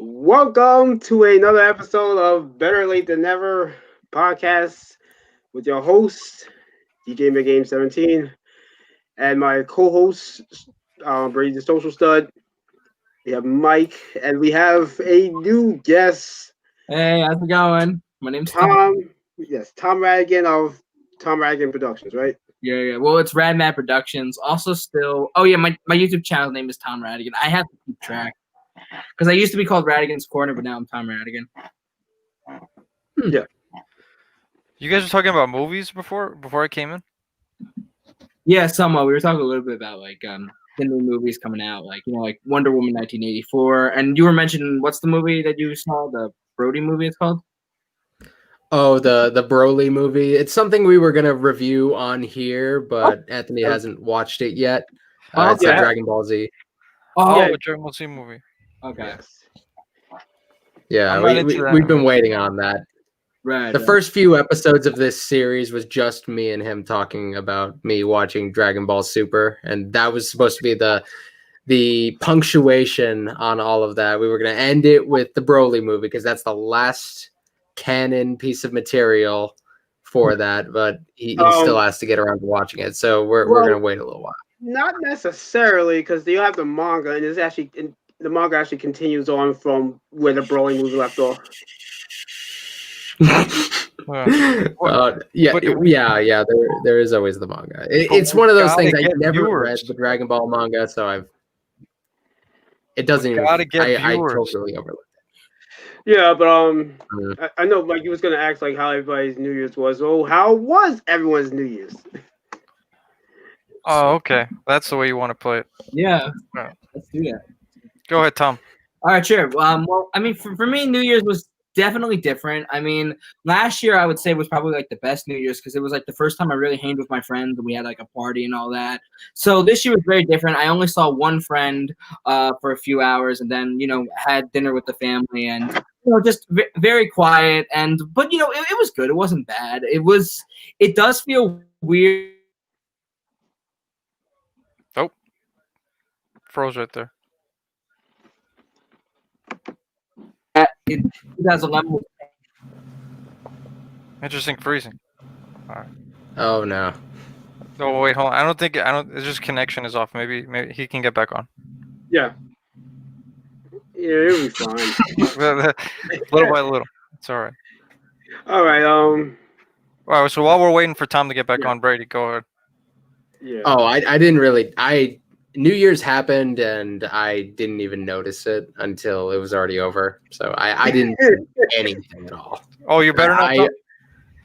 Welcome to another episode of Better Late Than Never podcast with your host, DJ McGame 17, and my co host, Brady the Social Stud. We have Mike, and we have a new guest, Hey, how's it going? My name's Tom. Tom. Yes, Tom Radigan of Tom Radigan Productions, right? Yeah. Well, it's Rad Mad Productions. Also, oh yeah, my YouTube channel name is Tom Radigan. I have to keep track because I used to be called Radigan's Corner, but now I'm Tom Radigan. Yeah. You guys were talking about movies before I came in? Yeah, somewhat. We were talking a little bit about the new movies coming out, like Wonder Woman 1984, and you were mentioning what's the movie that you saw, the Brody movie? It's called. Oh, the Broly movie. It's something we were gonna review on here, but Anthony hasn't watched it yet. It's a Dragon Ball Z. A Dragon Ball Z movie. Okay. Yes. Yeah, we've been waiting on that. Right. The first few episodes of this series was just me and him talking about me watching Dragon Ball Super, and that was supposed to be the punctuation on all of that. We were gonna end it with the Broly movie because that's the last canon piece of material for that, but he still has to get around to watching it, so we're gonna wait a little while. Not necessarily, because you have the manga, and the manga actually continues on from where the Broly movie left off. There is always the manga. It's one of those things I never read the Dragon Ball manga, so it doesn't even. I totally overlooked. Yeah, but I know, like, you was gonna ask like how everybody's New Year's was. So how was everyone's New Year's? Oh, okay. That's the way you want to play it. Yeah. Right. Let's do that. Go ahead, Tom. All right, sure. Well, I mean, for me, New Year's was definitely different. I mean, last year I would say was probably like the best New Year's because it was like the first time I really hanged with my friends and we had like a party and all that. So this year was very different. I only saw one friend for a few hours and then had dinner with the family and just very quiet but it was good. It wasn't bad. It does feel weird. Oh, froze right there. In 2011. Interesting freezing. All right. Oh no. Oh wait, hold on. It's just connection is off. Maybe he can get back on. Yeah. Yeah, it'll be fine. Little by little. It's all right. All right. All right. So while we're waiting for Tom to get back on, Brady, go ahead. Yeah. Oh, I didn't really. New Year's happened and I didn't even notice it until it was already over. So I didn't do anything at all. Oh, you're better now, Tom?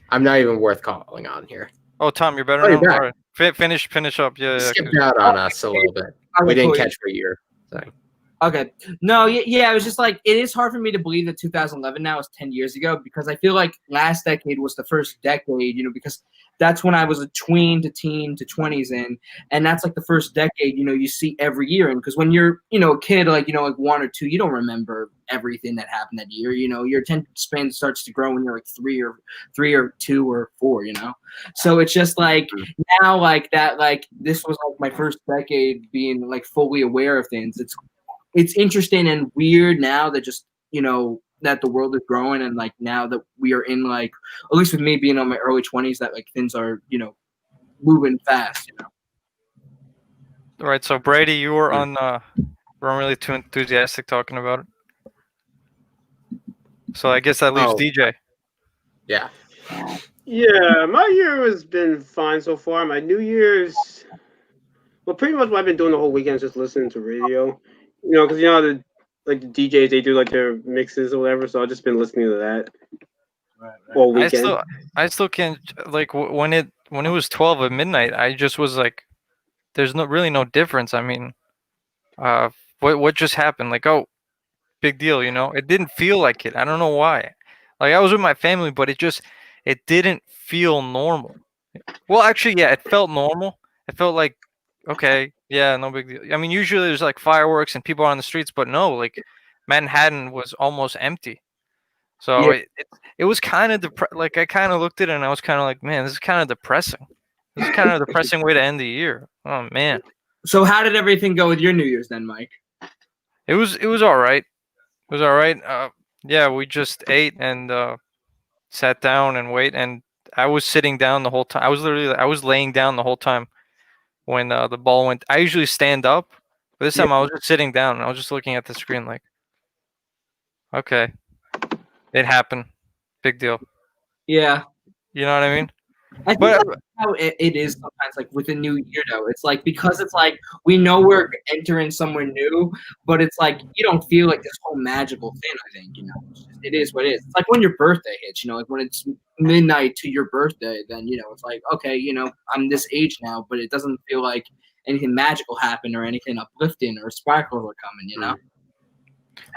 I'm not even worth calling on here. Oh, Tom, you're better now? All right. Finish up. Yeah. Skipped out on us a little bit. We didn't catch what you're saying. Okay. No, yeah, it was just like, it is hard for me to believe that 2011 now is 10 years ago because I feel like last decade was the first decade, because that's when I was a tween to teen to 20s in, and that's like the first decade, you see every year. And because when you're, a kid, like 1 or 2, you don't remember everything that happened that year. Your attention span starts to grow when you're like 3 or 2 or 4, So it's just like now, like that, like this was like my first decade being like fully aware of things. It's interesting and weird now that just, that the world is growing and like now that we are in like, at least with me being on my early 20s, that like things are, moving fast, All right. So Brady, you were weren't really too enthusiastic talking about it. So I guess that leaves DJ. Yeah. Yeah, my year has been fine so far. My New Year's, well, pretty much what I've been doing the whole weekend is just listening to radio. Because the DJs, they do like their mixes or whatever. So I've just been listening to that all weekend. I still can't, like, when it was 12 at midnight. I just was like, there's really no difference. I mean, what just happened? Like, oh, big deal. It didn't feel like it. I don't know why. Like I was with my family, but it didn't feel normal. Well, actually, yeah, it felt normal. It felt like, okay, yeah, no big deal. I mean, usually there's like fireworks and people are on the streets, but no, like Manhattan was almost empty. So it was kind of like I kind of looked at it and I was kind of like, man, this is kind of depressing. This is kind of a depressing way to end the year. Oh man. So how did everything go with your New Year's then, Mike? It was all right. was all right. Yeah, we just ate and sat down and wait. And I was sitting down the whole time. I was laying down the whole time when the ball went. I usually stand up, but this Yeah. time I was just sitting down and I was just looking at the screen like, okay, it happened. Big deal. Yeah. You know what I mean? I think But that's how it is sometimes, like with a new year, though. It's like because it's like we know we're entering somewhere new, but it's like you don't feel like this whole magical thing. I think it is what it is. It's like when your birthday hits, like when it's midnight to your birthday, then it's like okay, I'm this age now, but it doesn't feel like anything magical happened or anything uplifting or sparkles are coming.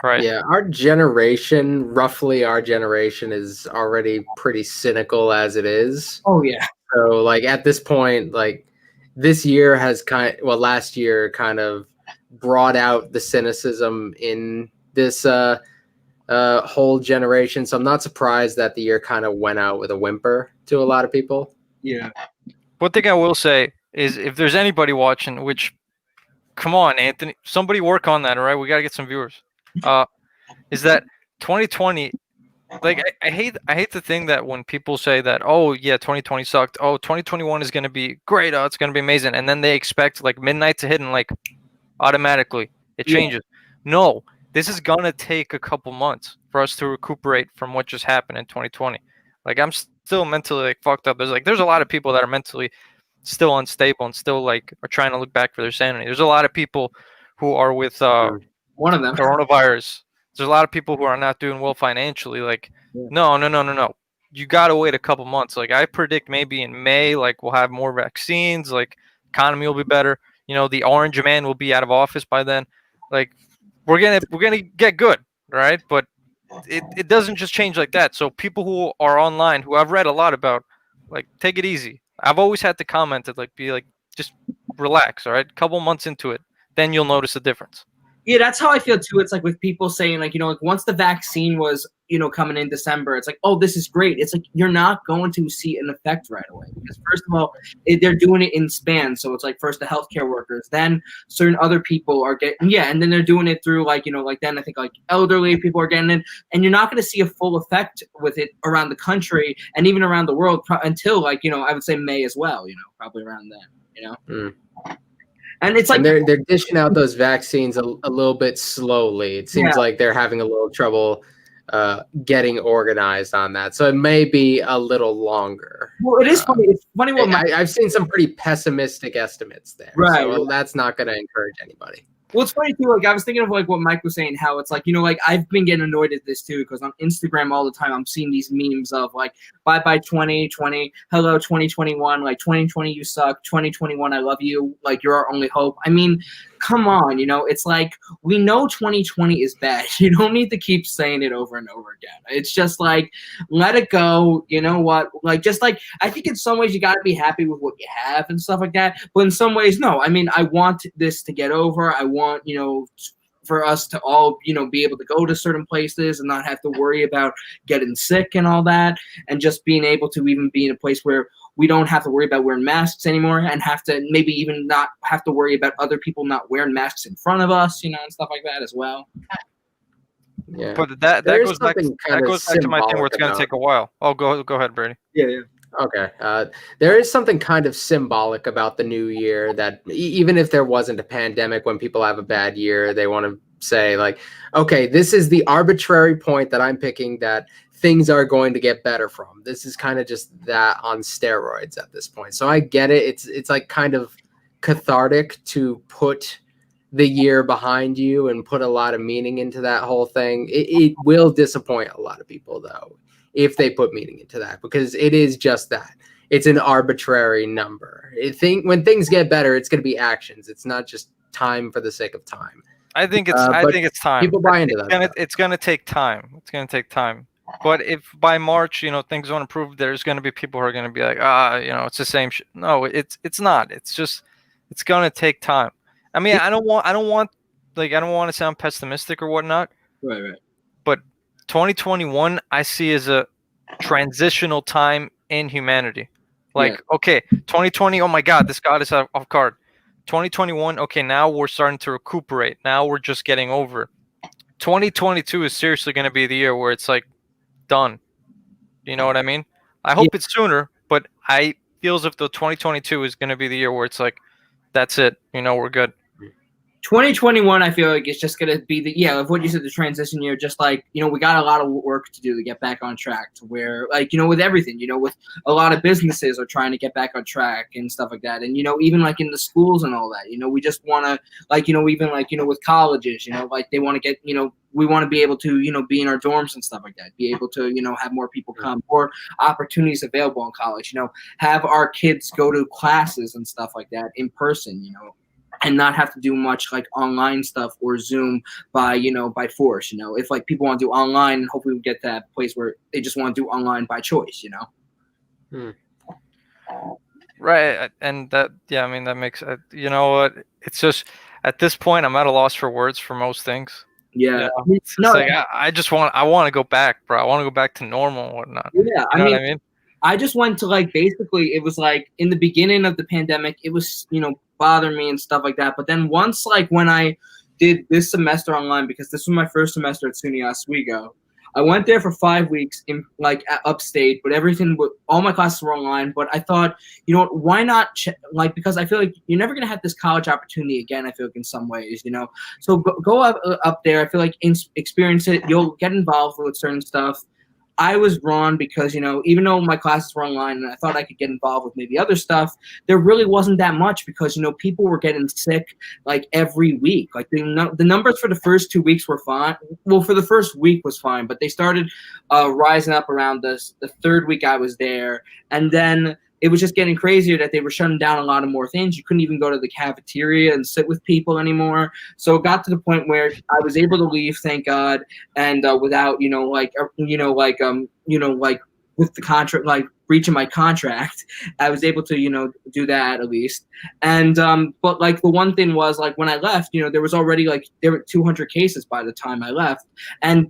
right. Yeah, roughly our generation is already pretty cynical as it is. Oh yeah. So like at this point, like this year has last year kind of brought out the cynicism in this whole generation. So I'm not surprised that the year kind of went out with a whimper to a lot of people. Yeah. One thing I will say is if there's anybody watching, which, come on, Anthony, somebody work on that, all right? We got to get some viewers. Is that 2020? Like I hate the thing that when people say that, oh yeah, 2020 sucked. Oh, 2021 is gonna be great. Oh, it's gonna be amazing, and then they expect like midnight to hit and like automatically it Yeah. changes. No, this is gonna take a couple months for us to recuperate from what just happened in 2020. Like I'm still mentally like fucked up. There's a lot of people that are mentally still unstable and still like are trying to look back for their sanity. There's a lot of people who are with One of them. coronavirus. There's a lot of people who are not doing well financially. Like, Yeah. no. You gotta wait a couple months. Like I predict maybe in May, like we'll have more vaccines. Like economy will be better. The orange man will be out of office by then. Like we're gonna get good, right? But it doesn't just change like that. So people who are online, who I've read a lot about, like take it easy. I've always had to comment it, like be like just relax, all right? Couple months into it, then you'll notice a difference. Yeah, that's how I feel too. It's like with people saying like, like once the vaccine was, coming in December, it's like, oh, this is great. It's like you're not going to see an effect right away because first of all, they're doing it in spans. So it's like first the healthcare workers, then certain other people are getting, and then they're doing it through like, like then I think like elderly people are getting it, and you're not going to see a full effect with it around the country and even around the world until like, I would say May as well, probably around then, And it's like and they're dishing out those vaccines a little bit slowly. It seems like they're having a little trouble getting organized on that. So it may be a little longer. Well, it is funny. It's funny what I've seen some pretty pessimistic estimates there. Right. So that's not going to encourage anybody. Well, it's funny too. Like I was thinking of like what Mike was saying, how it's like like I've been getting annoyed at this too because on Instagram all the time I'm seeing these memes of like bye 2020, hello 2021, like 2020 you suck, 2021 I love you, like you're our only hope. I mean, come on, it's like we know 2020 is bad. You don't need to keep saying it over and over again. It's just like let it go. You know what? Like just like I think in some ways you got to be happy with what you have and stuff like that. But in some ways, no. I mean, I want this to get over. I want for us to all be able to go to certain places and not have to worry about getting sick and all that, and just being able to even be in a place where we don't have to worry about wearing masks anymore and have to maybe even not have to worry about other people not wearing masks in front of us, and stuff like that as well. Yeah, but that goes back to my thing where it's going to take a while. Oh, go ahead, Brady. Yeah. Okay. There is something kind of symbolic about the new year that even if there wasn't a pandemic, when people have a bad year, they want to say like, okay, this is the arbitrary point that I'm picking that things are going to get better from. This is kind of just that on steroids at this point. So I get it. It's like kind of cathartic to put the year behind you and put a lot of meaning into that whole thing. It will disappoint a lot of people though, if they put meaning into that, because it is just that. It's an arbitrary number. When things get better, it's going to be actions. It's not just time for the sake of time. I think it's time. People buy into that. It's going to take time. It's going to take time. But if by March, things don't improve, there's going to be people who are going to be like, it's the same shit. No, it's not. It's just, it's going to take time. I mean, I don't want to sound pessimistic or whatnot. Right. But 2021 I see as a transitional time in humanity. Like, okay, 2020, oh my God, this got us off guard. 2021, okay, now we're starting to recuperate. Now we're just getting over. 2022 is seriously going to be the year where it's like done. You know what I mean? I hope it's sooner, but I feel as if the 2022 is going to be the year where it's like, that's it. You know, we're good. 2021, I feel like it's just gonna be of what you said, the transition year. Just like, we got a lot of work to do to get back on track. To where, like, with everything, with a lot of businesses are trying to get back on track and stuff like that. And even like in the schools and all that, we just want to, like, even like, with colleges, like they want to get, we want to be able to, be in our dorms and stuff like that. Be able to, have more people come, more opportunities available in college. Have our kids go to classes and stuff like that in person. And not have to do much like online stuff or Zoom by force. If like people want to do online, hopefully we get to that place where they just want to do online by choice. Right, and that I mean that makes you know what? It's just at this point I'm at a loss for words for most things. Yeah, it's like I want to go back, bro. I want to go back to normal and whatnot. Yeah, you know what I mean? I just went to like basically it was like in the beginning of the pandemic, it was bother me and stuff like that. But then once like when I did this semester online, because this was my first semester at SUNY Oswego, I went there for 5 weeks in like upstate, but all my classes were online. But I thought, why not because I feel like you're never gonna have this college opportunity again. I feel like in some ways, so go up there. I feel like experience it. You'll get involved with certain stuff. I was wrong because, even though my classes were online and I thought I could get involved with maybe other stuff, there really wasn't that much because, people were getting sick like every week. Like the numbers for the first 2 weeks were fine. Well, for the first week was fine, but they started rising up around the third week I was there. And then it was just getting crazier that they were shutting down a lot of more things. You couldn't even go to the cafeteria and sit with people anymore. So it got to the point where I was able to leave, thank God, and without, with the contract, like breaching my contract, I was able to, do that at least. And but like the one thing was like when I left, there was already there were 200 cases by the time I left.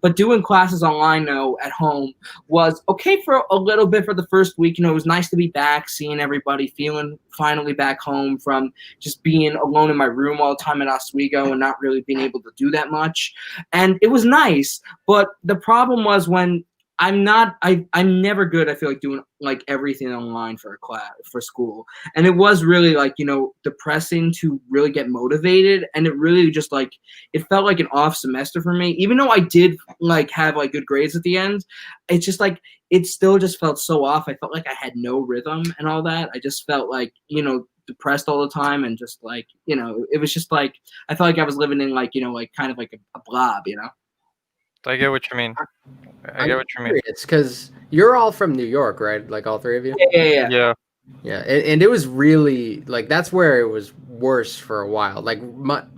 But doing classes online now at home was okay for a little bit for the first week. It was nice to be back, seeing everybody, feeling finally back home from just being alone in my room all the time at Oswego and not really being able to do that much. And it was nice, but the problem was when I'm never good. I feel like doing like everything online for school. And it was really like, depressing to really get motivated. And it really just like, it felt like an off semester for me, even though I did like have like good grades at the end. It's just like, it still just felt so off. I felt like I had no rhythm and all that. I just felt like, depressed all the time. And just like, it was just like, I felt like I was living in like, like kind of like a blob, I get what you mean. I get what you mean. It's because you're all from New York, right? Like all three of you? Yeah. And it was really like that's where it was worse for a while. Like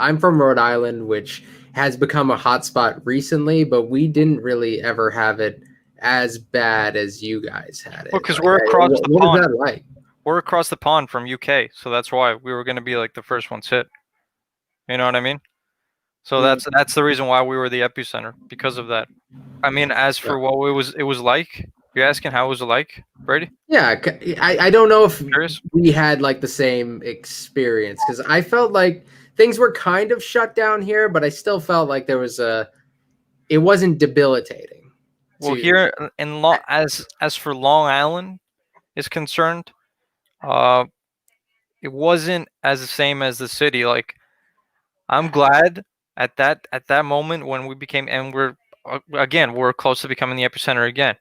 I'm from Rhode Island, which has become a hotspot recently, but we didn't really ever have it as bad as you guys had it. Well, because we're across the pond. What is that like? We're across the pond from UK, so that's why we were going to be like the first ones hit. You know what I mean? So that's the reason why we were the epicenter, because of that. I mean, as for what it was like, you're asking how it was like, Brady? Yeah, I don't know if we had like the same experience because I felt like things were kind of shut down here, but I still felt like there was it wasn't debilitating. Well, here in as for Long Island is concerned, it wasn't as the same as the city. Like, I'm glad at that moment when we became, and we're close to becoming the epicenter again.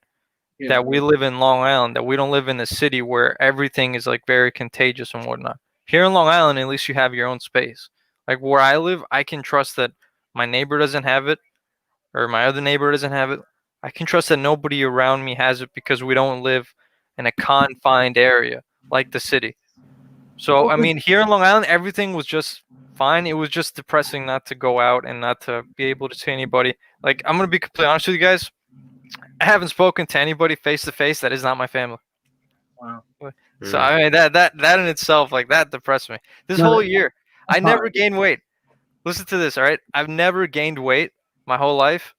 Yeah. That we live in Long Island, that we don't live in a city where everything is like very contagious and whatnot. Here in Long Island, at least you have your own space. Like where I live, I can trust that my neighbor doesn't have it, or my other neighbor doesn't have it. I can trust that nobody around me has it because we don't live in a confined area like the city. So, I mean, here in Long Island, everything was just fine. It was just depressing not to go out and not to be able to see anybody. Like, I'm going to be completely honest with you guys. I haven't spoken to anybody face to face that is not my family. Wow. So, I mean, that in itself, like, that depressed me. This whole year, I never gained weight. Listen to this, all right? I've never gained weight my whole life.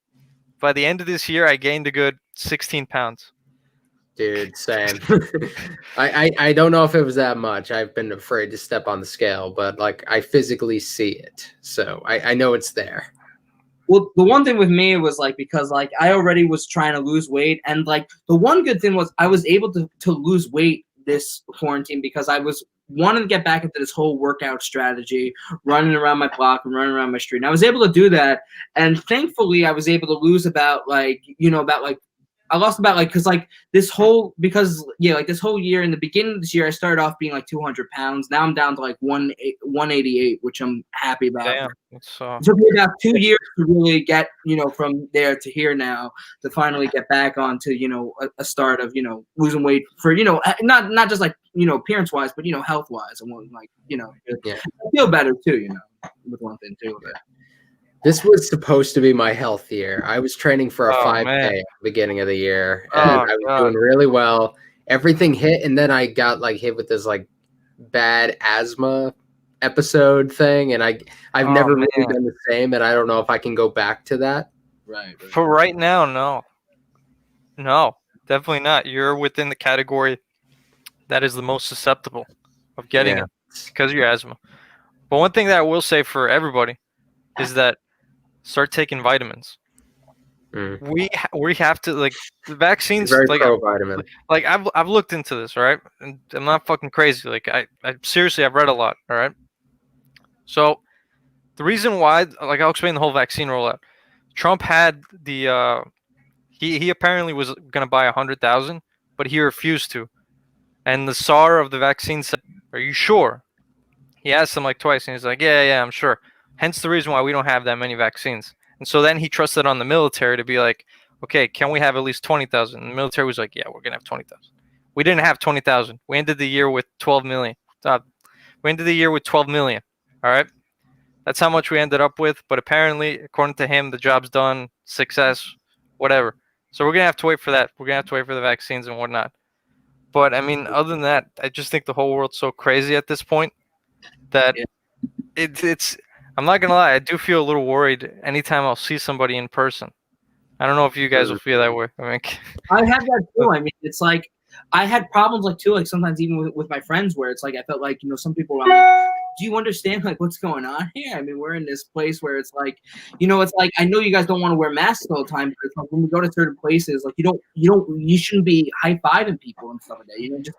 By the end of this year, I gained a good 16 pounds. Dude, same. I don't know if it was that much. I've been afraid to step on the scale, but like I physically see it, so I know it's there. Well, the one thing with me was like because like I already was trying to lose weight, and like the one good thing was I was able to lose weight this quarantine because I was wanting to get back into this whole workout strategy, running around my block and running around my street. And I was able to do that, and thankfully I was able to lose about like I lost about like because like this whole like this whole year in the beginning of this year I started off being like 200 pounds. Now I'm down to like 188, which I'm happy about. Damn. It took me about 2 years to really get, from there to here now to finally get back onto, a start of, losing weight for, not just like, appearance wise, but, health wise. I want like, I feel better too, with one thing too. But. This was supposed to be my health year. I was training for a 5K at the beginning of the year, and I was doing really well. Everything hit, and then I got like hit with this like bad asthma episode thing, and I've never really done the same, and I don't know if I can go back to that. Right. For right now, no, definitely not. You're within the category that is the most susceptible of getting it because of your asthma. But one thing that I will say for everybody is that start taking vitamins. We have to like the vaccines. Very like pro-vitamin. Like I've looked into this, all right, and I'm not fucking crazy. Like I seriously I've read a lot, all right. So the reason why, like I'll explain the whole vaccine rollout. Trump had the he apparently was gonna buy 100,000, but he refused to. And the czar of the vaccine said, "Are you sure?" He asked him like twice, and he's like, "Yeah, I'm sure." Hence the reason why we don't have that many vaccines. And so then he trusted on the military to be like, okay, can we have at least 20,000? And the military was like, yeah, we're going to have 20,000. We didn't have 20,000. We ended the year with 12 million. We ended the year with 12 million. All right. That's how much we ended up with. But apparently, according to him, the job's done, success, whatever. So we're going to have to wait for that. We're going to have to wait for the vaccines and whatnot. But I mean, other than that, I just think the whole world's so crazy at this point that it's I'm not gonna lie, I do feel a little worried anytime I'll see somebody in person. I don't know if you guys will feel that way. I mean, I have that too. I mean, it's like I had problems like too, like sometimes even with my friends where it's like I felt like, some people were like, do you understand like what's going on here? I mean, we're in this place where it's like, it's like I know you guys don't want to wear masks all the time, but it's like when we go to certain places, like you shouldn't be high-fiving people and stuff like that. Just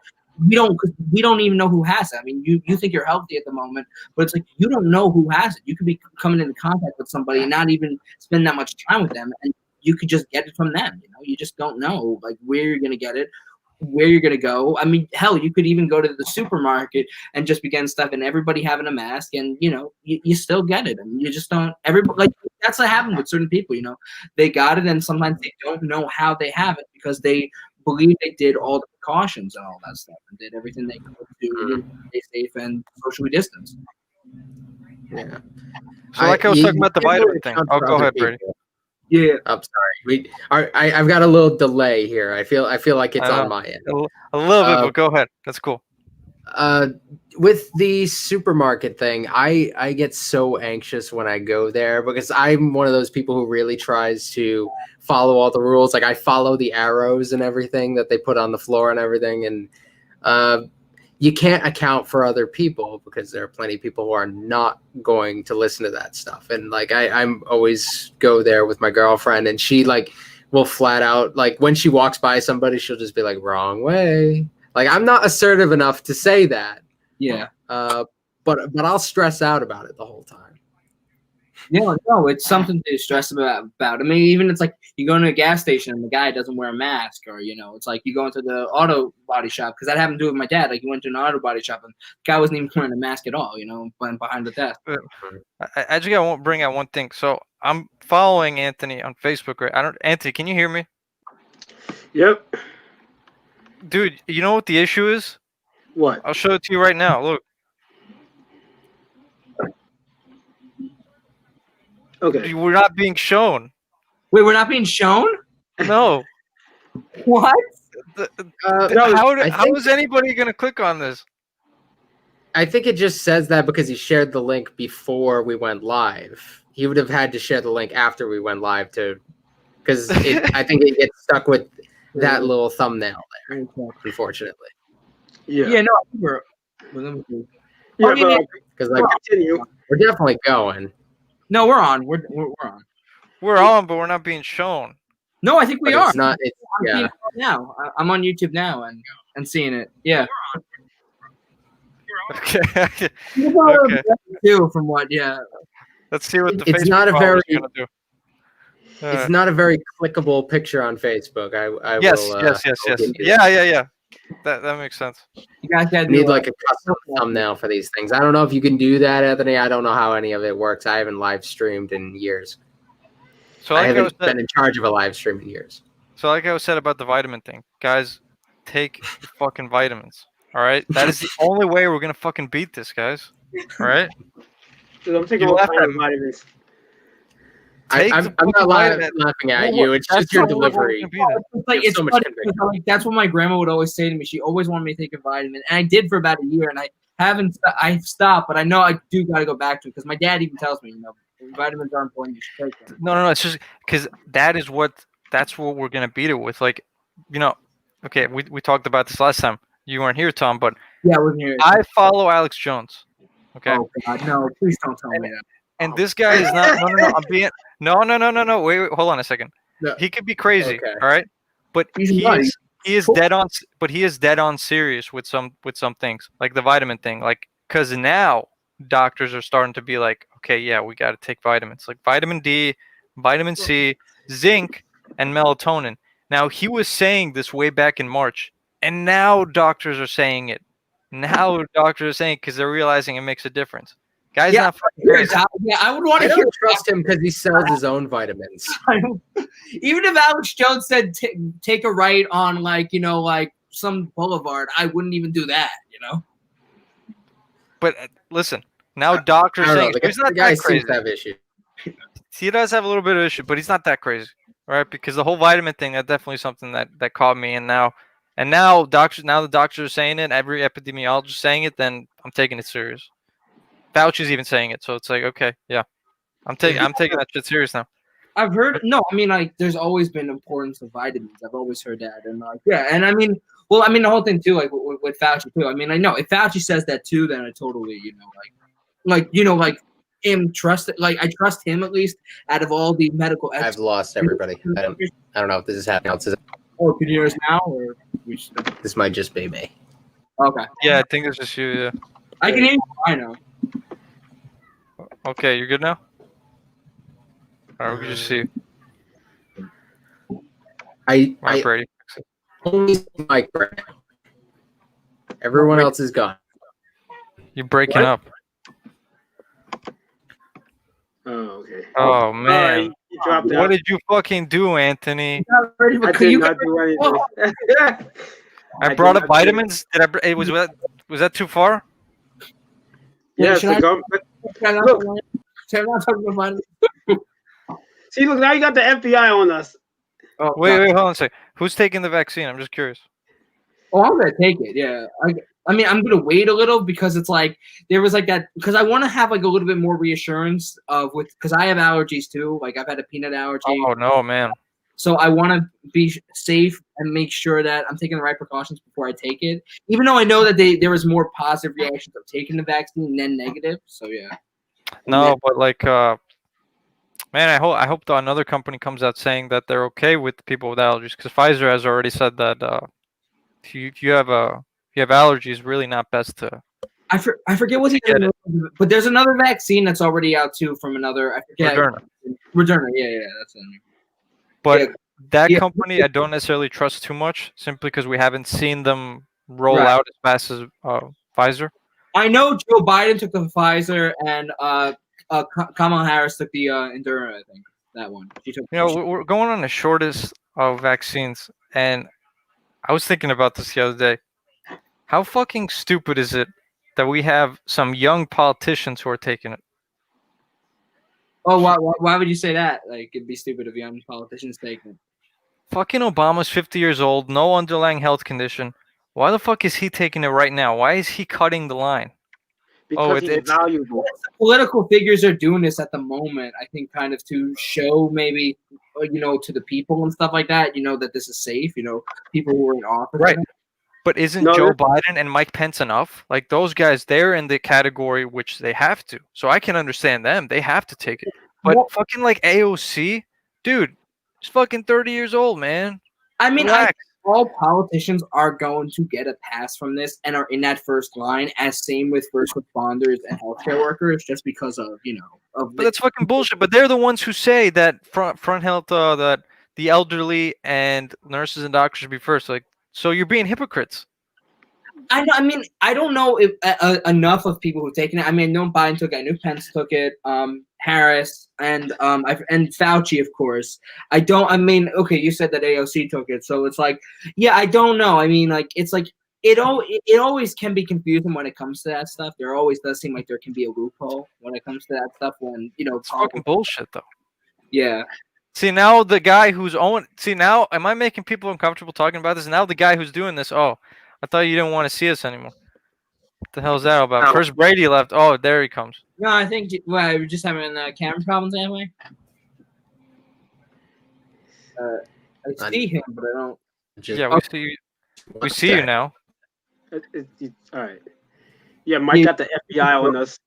we don't even know who has it. I mean, you think you're healthy at the moment, but it's like you don't know who has it. You could be coming into contact with somebody and not even spend that much time with them, and you could just get it from them. You just don't know like where you're gonna get it, where you're gonna go. I mean, hell, you could even go to the supermarket and just begin stuff, and everybody having a mask, and you still get it, and you just don't. Everybody like that's what happened with certain people. They got it, and sometimes they don't know how they have it because they believe they did all the precautions and all that stuff and did everything they could to stay safe and socially distanced. Yeah. So like I was talking about the vitamin thing. Oh, go ahead, Brady. Yeah. I'm sorry. I've got a little delay here. I feel like it's on my end. A little bit, but go ahead. That's cool. With the supermarket thing, I get so anxious when I go there because I'm one of those people who really tries to follow all the rules. Like I follow the arrows and everything that they put on the floor and everything. And you can't account for other people because there are plenty of people who are not going to listen to that stuff. And like I'm always go there with my girlfriend, and she like will flat out like when she walks by somebody, she'll just be like, wrong way. Like I'm not assertive enough to say that. Yeah. But I'll stress out about it the whole time. Yeah, no, it's something to stress about. I mean, even it's like you go into a gas station and the guy doesn't wear a mask, or it's like you go into the auto body shop because that happened to with my dad. Like he went to an auto body shop and the guy wasn't even wearing a mask at all. Went behind the desk. I just got to bring out one thing. So I'm following Anthony on Facebook. Right? Anthony, can you hear me? Yep. Dude, you know what the issue is? What? I'll show it to you right now. Look. Okay. We're not being shown. Wait, we're not being shown? No. What? How is anybody going to click on this? I think it just says that because he shared the link before we went live. He would have had to share the link after we went live too, because I think it gets stuck with that little thumbnail there, unfortunately. Yeah. Yeah. No, we're yeah, because like continue. we're definitely going. No, we're on. We're on. We're on, but we're not being shown. No, I think we But are. it's not. It's, I'm seeing yeah. it right now. I'm on YouTube now and seeing it. Yeah. Okay. Okay. Too, from what? Yeah. Let's see what the It's Facebook not a followers very- are gonna do. It's not a very clickable picture on Facebook. I Yes, will. yes. I'll give you Yeah. That makes sense. You guys got I to need like a custom thumbnail for these things. I don't know if you can do that, Anthony. I don't know how any of it works. I haven't live streamed in years. So I like haven't been in charge of a live stream in years. So like I was said about the vitamin thing, guys, take your fucking vitamins. All right, that is the only way we're gonna fucking beat this, guys. All right. Dude, I'm taking You all laugh kinds at of me. vitamins. Take I'm the not vitamin. laughing at Well, you. It's that's just your the only way we're delivery. gonna beat it. It's like, You have it's so much funny conviction. because, like, that's what my grandma would always say to me. She always wanted me to take a vitamin, and I did for about a year, and I haven't. I stopped, but I know I do got to go back to it because my dad even tells me, vitamins are important. You should take them. No. It's just because that's what we're gonna beat it with. Like, okay, we talked about this last time. You weren't here, Tom, but Yeah, we're here. I follow Alex Jones. Okay. Oh God, no! Please don't tell me that. And this guy is not. No. I'm being. No. Wait. Hold on a second. No. He could be crazy. Okay. All right. But He's he not. is dead on. But he is dead on serious with some things, like the vitamin thing. Like, because now doctors are starting to be like, okay, yeah, we got to take vitamins, like vitamin D, vitamin C, zinc, and melatonin. Now he was saying this way back in March, and now doctors are saying it. Now doctors are saying because they're realizing it makes a difference. Guy's not fucking crazy. Yeah, I would want I to hear. don't trust him because he sells his own vitamins. Even if Alex Jones said take a right on like some boulevard, I wouldn't even do that. But listen, now doctors I don't know. saying he's not The guy that seems crazy. to have issues. He does have a little bit of issue, but he's not that crazy, right? Because the whole vitamin thing, that's definitely something that caught me. And now the doctors are saying it. Every epidemiologist saying it. Then I'm taking it serious. Fauci's even saying it, so it's like, okay, yeah, I'm taking that shit serious now. I've heard there's always been importance of vitamins. I've always heard that, and the whole thing too, like with Fauci too. I mean, I know if Fauci says that too, then I totally, am trusted. Like I trust him at least out of all the medical experts. I've lost everybody. I don't know if this is happening. Oh, can you hear us now, or This might just be me. okay? Yeah, I think it's just you. Yeah. I can hear you. I know. Okay, you're good now. All right, we can just see. I Brady. only see Mike right now. Everyone else is gone. You're breaking up. Oh, okay. Oh man, You dropped out. what did you fucking do, Anthony? Not ready, I but did you not do anything. I brought did up not do vitamins. Did I? Was that too far? Yes, Should I- Look. See, look, now you got the FBI on us. Oh, Wait, God. hold on a second. Who's taking the vaccine? I'm just curious. Oh, I'm gonna take it. Yeah, I mean, I'm gonna wait a little because it's like there was like that because I want to have like a little bit more reassurance because I have allergies too. Like I've had a peanut allergy, Oh no, man. so I want to be safe and make sure that I'm taking the right precautions before I take it. Even though I know that there was more positive reactions of taking the vaccine than negative. So yeah. No, but like, man, I hope another company comes out saying that they're okay with people with allergies because Pfizer has already said that if you have allergies, really not best to. I forget what but there's another vaccine that's already out too from another. I forget. Moderna. Yeah, that's it. But that company, I don't necessarily trust too much, simply because we haven't seen them roll out as fast as Pfizer. I know Joe Biden took the Pfizer and Kamala Harris took the Endura. I think that one. She took. We're going on the shortest of vaccines, and I was thinking about this the other day. How fucking stupid is it that we have some young politicians who are taking it? Oh, why would you say that? Like, it'd be stupid if young politicians taking it. Fucking Obama's 50 years old, no underlying health condition. Why the fuck is he taking it right now? Why is he cutting the line? Because it's valuable. Political figures are doing this at the moment, I think, kind of to show maybe, to the people and stuff like that, that this is safe, people who are in office. Right. But isn't Joe Biden and Mike Pence enough? Like, those guys, they're in the category which they have to. So I can understand them. They have to take it. But fucking like AOC, dude, he's fucking 30 years old, man. I mean, Relax. all politicians are going to get a pass from this and are in that first line, as same with first responders and healthcare workers, just because of But that's fucking bullshit. But they're the ones who say that front health, that the elderly and nurses and doctors should be first. Like, so you're being hypocrites. I mean, I don't know if enough of people who've taken it. I mean, I know Biden took it. I knew Pence took it. Harris and and Fauci, of course. I don't. I mean, okay, you said that AOC took it, so it's like, yeah, I don't know. I mean, like, it's like it always can be confusing when it comes to that stuff. There always does seem like there can be a loophole when it comes to that stuff. When It's fucking bullshit, though. Yeah. See, now the guy who's own. See, now am I making people uncomfortable talking about this? Now the guy who's doing this. Oh, I thought you didn't want to see us anymore. What the hell's that all about? First Brady left. Oh, there he comes. No, I think we're just having camera problems anyway. I see him, but I don't. Yeah, we see you. We see you now. All right. Yeah, Mike got the FBI on us.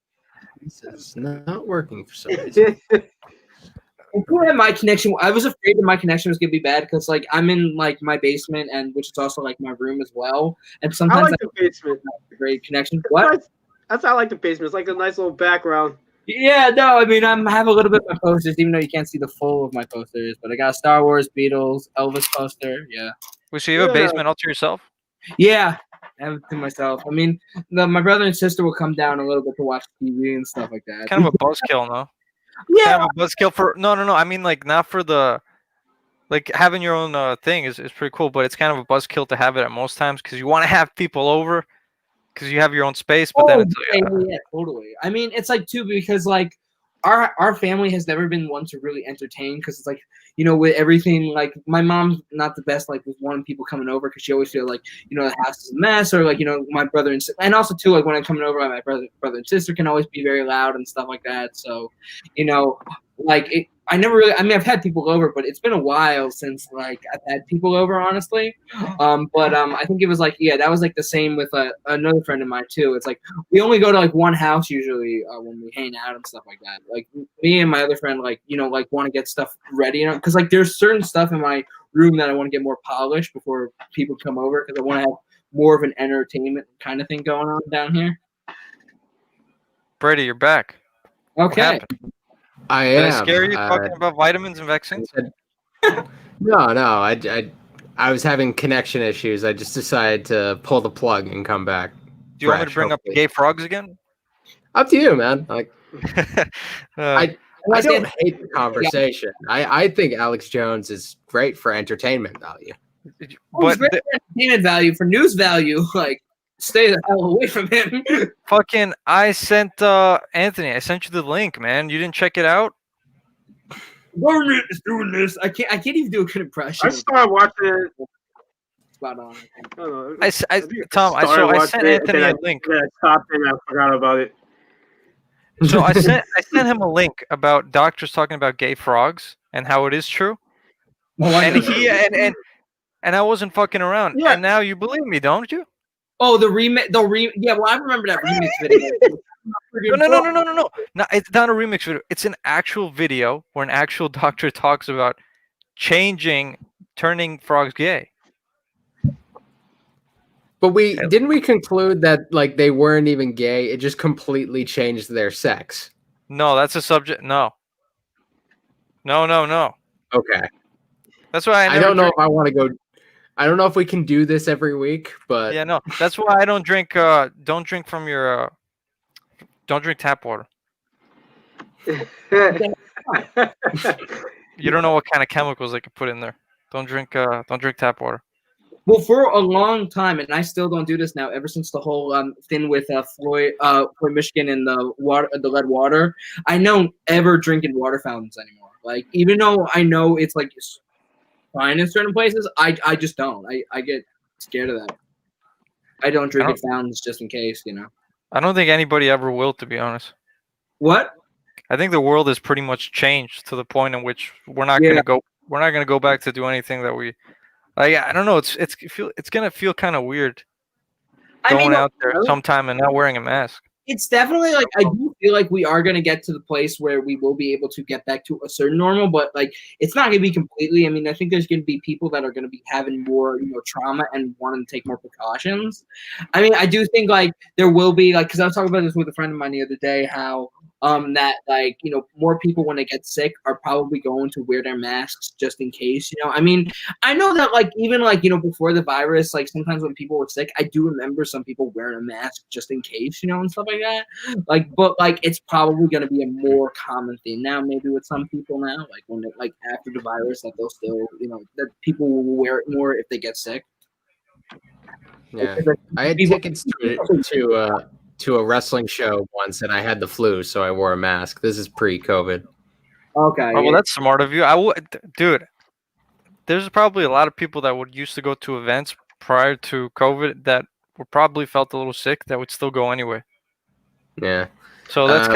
This is not working for some reason. Before my connection, I was afraid that my connection was gonna be bad because like I'm in like my basement and which is also like my room as well, and I sometimes like the basement. great connection. What? That's how I like the basement. It's like a nice little background. Yeah, no, I mean I have a little bit of my posters, even though you can't see the full of my posters. But I got a Star Wars, Beatles, Elvis poster. Yeah. So you have a basement all to yourself? Yeah, I have it to myself. I mean, my brother and sister will come down a little bit to watch TV and stuff like that. Kind of a buzzkill, no? Yeah. Kind of a buzzkill for no. I mean, like not for the, like having your own thing is pretty cool, but it's kind of a buzzkill to have it at most times because you want to have people over because you have your own space. But then it's yeah, totally. I mean, it's like too because like our family has never been one to really entertain because it's like with everything like my mom's not the best like with wanting people coming over because she always feel like the house is a mess or like my brother and also too like when I'm coming over my brother and sister can always be very loud and stuff like that. So like I never really. I mean, I've had people over, but it's been a while since like I've had people over, honestly. But I think it was like that was like the same with another friend of mine too. It's like we only go to like one house usually when we hang out and stuff like that. Like me and my other friend, like like want to get stuff ready, because like there's certain stuff in my room that I want to get more polished before people come over because I want to have more of an entertainment kind of thing going on down here. Brady, you're back. Okay. I am. Did I scare you talking about vitamins and vaccines? No. I was having connection issues. I just decided to pull the plug and come back. Do you want me to bring up gay frogs again? Up to you, man. Like, I don't hate the conversation. I think Alex Jones is great for entertainment value. But great for entertainment value, for news value, like stay the hell away from him. Fucking, I sent Anthony. I sent you the link, man. You didn't check it out. Government is doing this. I can't even do a good impression. I started watching it. Spot on. I sent Anthony a link. I stopped and I forgot about it. So I sent him a link about doctors talking about gay frogs and how it is true. And he and I wasn't fucking around. Yeah. And now you believe me, don't you? Oh, yeah, well, I remember that remix video. No. No, it's not a remix video. It's an actual video where an actual doctor talks about turning frogs gay. But didn't we conclude that like they weren't even gay? It just completely changed their sex. No, that's a subject. No. Okay. That's why I don't know if I want to go. I don't know if we can do this every week, but yeah, no. That's why I don't drink. Don't drink from your. Don't drink tap water. You don't know what kind of chemicals they could put in there. Don't drink tap water. Well, for a long time, and I still don't do this now. Ever since the whole thing with Floyd, Michigan, and the lead water, I don't ever drink in water fountains anymore. Like, even though I know it's like fine in certain places, I just don't. I get scared of that. I don't drink at fountains just in case, I don't think anybody ever will, to be honest. What? I think the world has pretty much changed to the point in which we're not gonna go. We're not gonna go back to do anything that we. Like, I don't know. It's gonna feel kind of weird going out there sometime and not wearing a mask. It's definitely like I do feel like we are going to get to the place where we will be able to get back to a certain normal, but like it's not going to be completely. I mean, I think there's going to be people that are going to be having more, trauma and wanting to take more precautions. I mean, I do think like there will be like, because I was talking about this with a friend of mine the other day, how that like more people when they get sick are probably going to wear their masks just in case. I mean, I know that like even like before the virus, like sometimes when people were sick, I do remember some people wearing a mask just in case, and stuff like that. Like, but like it's probably going to be a more common thing now, maybe with some people now, like when like after the virus, that they'll still that people will wear it more if they get sick. Yeah, I had tickets to a wrestling show once, and I had the flu, so I wore a mask. This is pre-COVID. Okay. Oh, well, that's smart of you. I would, dude. There's probably a lot of people that would used to go to events prior to COVID that were probably felt a little sick that would still go anyway. Yeah. So that's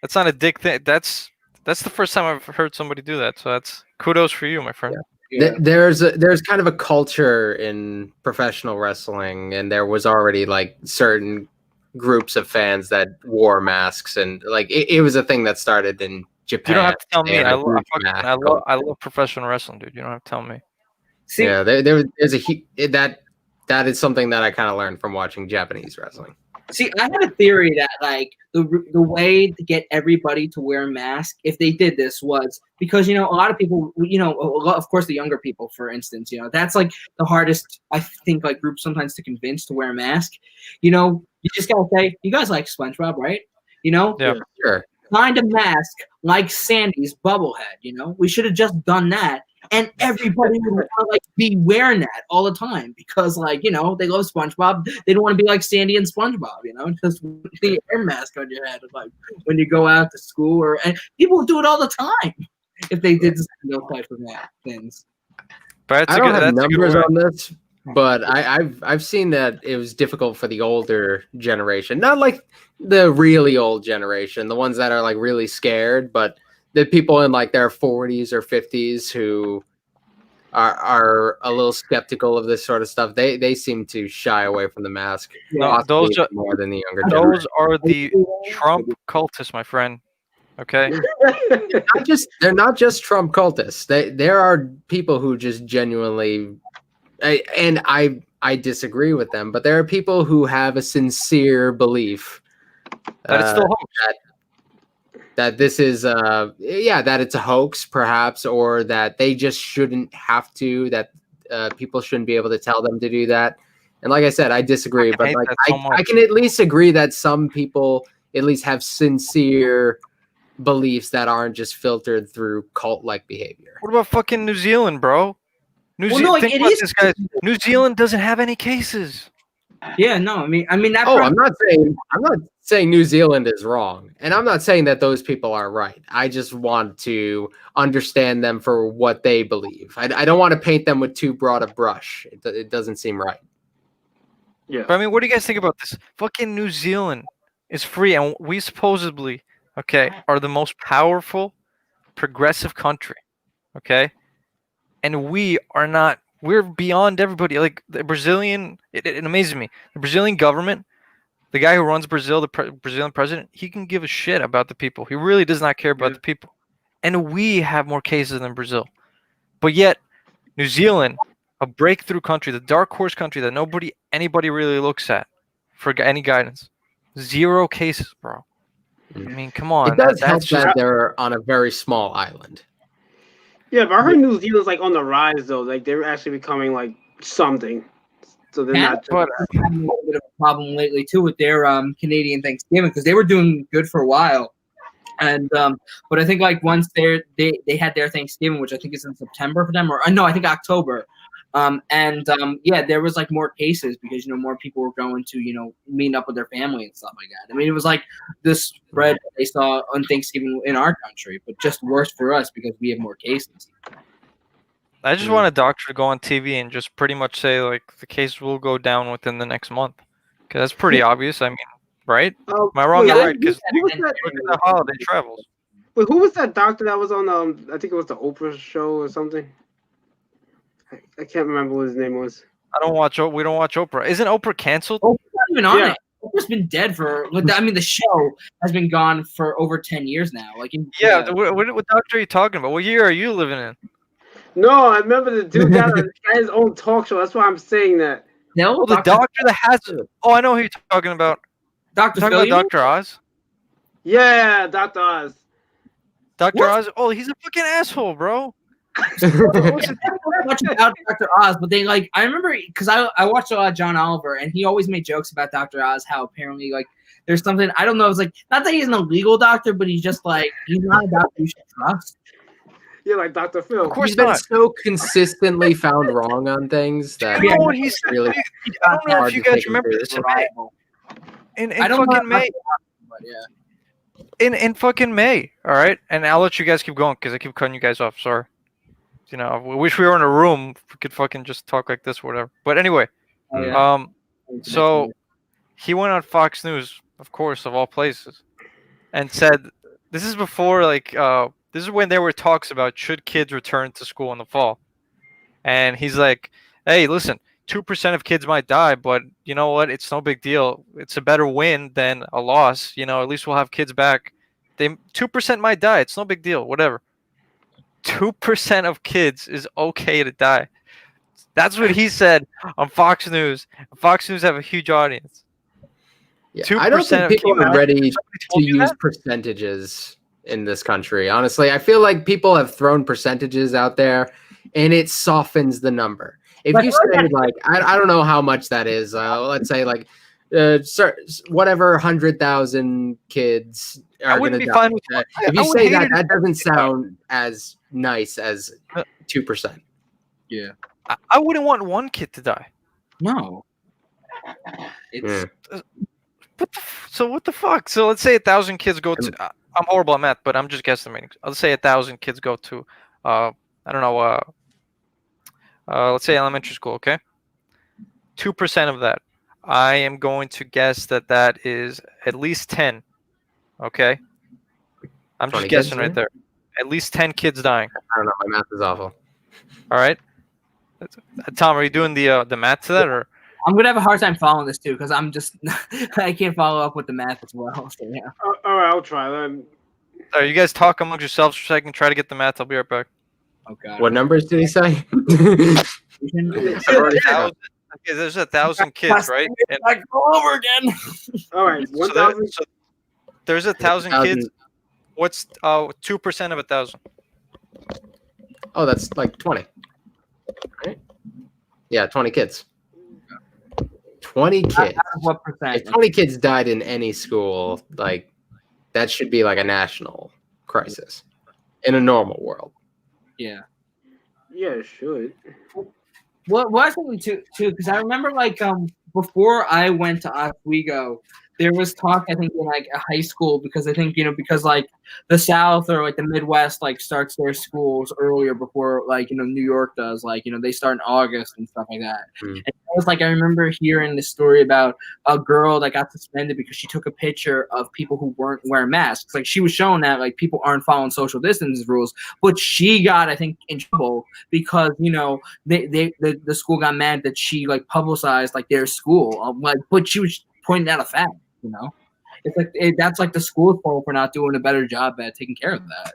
that's not a dick thing. That's the first time I've heard somebody do that. So that's kudos for you, my friend. Yeah. There's kind of a culture in professional wrestling, and there was already like certain groups of fans that wore masks, and like it was a thing that started in Japan. You don't have to tell me. They had a huge I mask love professional wrestling, dude. You don't have to tell me. See, yeah, there's that is something that I kind of learned from watching Japanese wrestling. See, I had a theory that like the way to get everybody to wear a mask, if they did this, was because a lot of people, of course the younger people, for instance, that's like the hardest I think like group sometimes to convince to wear a mask. You just gotta say, you guys like SpongeBob, right? Yeah, sure. Find a mask like Sandy's bubblehead. We should have just done that. And everybody would want to like be wearing that all the time because like they love SpongeBob. They don't want to be like Sandy and SpongeBob, just the air mask on your head like when you go out to school and people would do it all the time if they did those type of things. but I don't have numbers on this, but I've seen that it was difficult for the older generation, not like the really old generation, the ones that are like really scared, but the people in like their 40s or 50s who are a little skeptical of this sort of stuff. They seem to shy away from the mask. No, those are more than the younger generation. Those are the Trump cultists, my friend. Okay. They're not just Trump cultists. There are people who just genuinely, and I disagree with them, but there are people who have a sincere belief That it's still hoax. That this is that it's a hoax perhaps, or that they just shouldn't have to, that people shouldn't be able to tell them to do that. And like I said, I disagree, but like I can at least agree that some people at least have sincere beliefs that aren't just filtered through cult-like behavior. What about fucking New Zealand, bro? Think about this, guys. New Zealand doesn't have any cases. Yeah, no, I mean that. I'm not saying New Zealand is wrong, and I'm not saying that those people are right. I just want to understand them for what they believe. I don't want to paint them with too broad a brush. It doesn't seem right. Yeah. But I mean, what do you guys think about this? Fucking New Zealand is free, and we supposedly, are the most powerful, progressive country, and we are not. We're beyond everybody. Like the Brazilian, it amazes me. The Brazilian government, the guy who runs Brazil, the Brazilian president, he can give a shit about the people. He really does not care about the people. And we have more cases than Brazil. But yet, New Zealand, a breakthrough country, the dark horse country that anybody really looks at for any guidance, 0 cases, bro. I mean, come on. It does help that they're on a very small island. Yeah, but I heard New Zealand's like on the rise though. Like they're actually becoming like something. So they're not. But having a little bit of a problem lately too with their Canadian Thanksgiving, because they were doing good for a while, and but I think like once they had their Thanksgiving, which I think is in September for them, or no, I think October. There was like more cases because more people were going to meet up with their family and stuff like that. I mean, it was like this spread that they saw on Thanksgiving in our country, but just worse for us because we have more cases. I just want a doctor to go on TV and just pretty much say like the case will go down within the next month, because that's pretty obvious. I mean, right? Am I wrong? Right? Because look at the holiday travels. Wait, who was that doctor that was on? I think it was the Oprah show or something. I can't remember what his name was. We don't watch Oprah. Isn't Oprah canceled? Oprah's not even on it. Oprah's been dead for. I mean, the show has been gone for over 10 years now. Like, What doctor are you talking about? What year are you living in? No, I remember the dude got his own talk show. That's why I'm saying that. No, Oh, the doctor that has. Oh, I know who you're talking about. Dr. Talking Phil, about Dr. Oz. Yeah, Dr. Oz. Dr. What? Oz. Oh, he's a fucking asshole, bro. Much about Dr. Oz, but they like I remember because I watched a lot of John Oliver and he always made jokes about Dr. Oz, how apparently like there's something I don't know, it's like not that he's an illegal doctor, but he's just like he's not a doctor you should trust. Yeah, like Dr. Phil. Of course He's been not. so consistently found wrong on things that You know what he said? really I don't know hard if you to guys take him remember this in May. Reliable. In I don't fucking know May. but yeah. In fucking May. All right, and I'll let you guys keep going because I keep cutting you guys off. Sorry. You know, I wish we were in a room. We could fucking just talk like this or whatever. But anyway, Oh, yeah. so he went on Fox News, of course, of all places, and said, "This is before this is when there were talks about should kids return to school in the fall." And he's like, "Hey, listen, 2% of kids might die, but you know what? It's no big deal. It's a better win than a loss. You know, at least we'll have kids back. 2% might die. It's no big deal. Whatever. 2% of kids is okay to die." That's what he said on Fox News. Fox News have a huge audience. Yeah, 2% I don't think people are ready to told you use that? percentages in this country. Honestly, I feel like people have thrown percentages out there, and it softens the number. If you say like, I don't know how much that is. Let's say like, whatever 100,000 kids I are going wouldn't to be die. fine with If I you would say hate that, it that if doesn't sound as nice as 2%. Yeah. I wouldn't want one kid to die. No. It's What the fuck? So let's say 1,000 kids go to. I'm horrible at math, but I'm just guesstimating. Let's say 1,000 kids go to. I don't know. Let's say elementary school. Okay. 2% of that. I am going to guess that is at least 10. Okay. I'm just 20 guessing kids, right right? there. At least 10 kids dying. I don't know. My math is awful. All right. Tom, are you doing the math to that or? I'm gonna have a hard time following this too because I'm just I can't follow up with the math as well. So yeah. All right, I'll try. All right, you guys talk amongst yourselves for a second. Try to get the math. I'll be right back. Oh god. What numbers did he say? Okay, there's 1,000 kids, right? And Like all over again. All right, so 1,000. there's 1,000 kids. What's 2% of 1,000? Oh, that's like 20. Right? Yeah, 20 kids. 20 kids. What percent? If 20 kids died in any school, like that should be like a national crisis in a normal world. Yeah. Yeah, it should. What was something too? Because I remember like before I went to Oswego, there was talk I think in like a high school because I think because like the South or like the Midwest like starts their schools earlier before like New York does, like they start in August and stuff like that. Mm. And I was like I remember hearing this story about a girl that got suspended because she took a picture of people who weren't wearing masks. Like she was showing that like people aren't following social distance rules, but she got I think in trouble because the school got mad that she like publicized like their school but she was pointing out a fact. It's like that's like the school's fault for not doing a better job at taking care of that.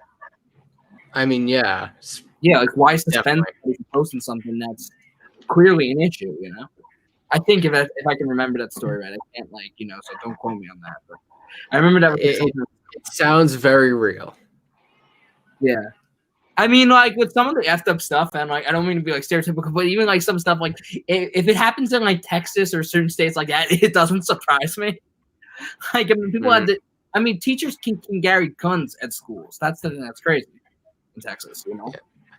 I mean, yeah. Yeah, like why suspend Definitely. somebody for posting something that's clearly an issue? I think if I can remember that story right, I can't so don't quote me on that. But I remember that. It sounds very real. Yeah. I mean, like with some of the effed up stuff, and like I don't mean to be like stereotypical, but even like some stuff like if it happens in like Texas or certain states like that, it doesn't surprise me. Like I mean, people had to. I mean, teachers can carry guns at schools. That's the thing that's crazy in Texas. Yeah.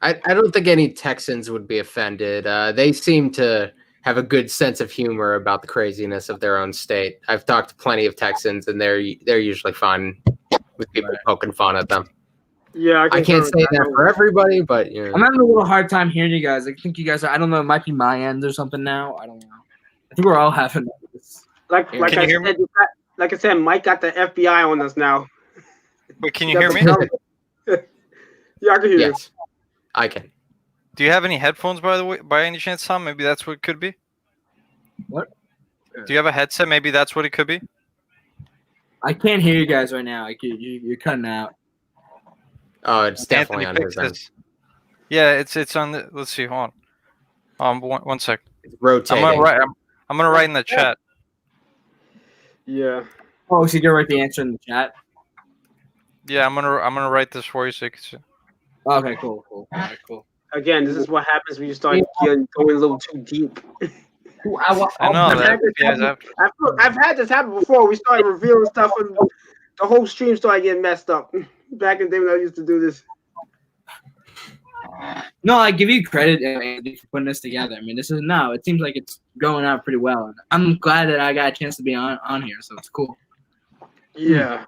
I don't think any Texans would be offended. They seem to have a good sense of humor about the craziness of their own state. I've talked to plenty of Texans, and they're usually fine with people poking fun at them. Yeah, I can't say that for everybody, but I'm having a little hard time hearing you guys. I think you guys are. I don't know. It might be my end or something now. I don't know. I think we're all having this. Like Can you hear me? Like I said, Mike got the FBI on us now. Wait, can you hear me? Yeah, I can hear you. yes, I can. Do you have any headphones by any chance, Tom? Maybe that's what it could be. What? Do you have a headset? Maybe that's what it could be. I can't hear you guys right now. You're cutting out. Oh, it's definitely Anthony, on fix his end. this. Yeah, it's on the. Let's see. Hold on. One sec. It's rotating. I'm gonna write in the chat. Yeah. Oh, so you're gonna write the answer in the chat. Yeah, I'm gonna write this for you so you can see. Okay, cool. All right, cool. Again, this is what happens when you start going a little too deep. I know that. I've had this happen before. We started revealing stuff and the whole stream started getting messed up. Back in the day when I used to do this. No, I give you credit, Andy, for putting this together. I mean, it seems like it's going out pretty well. I'm glad that I got a chance to be on here, so it's cool. Yeah.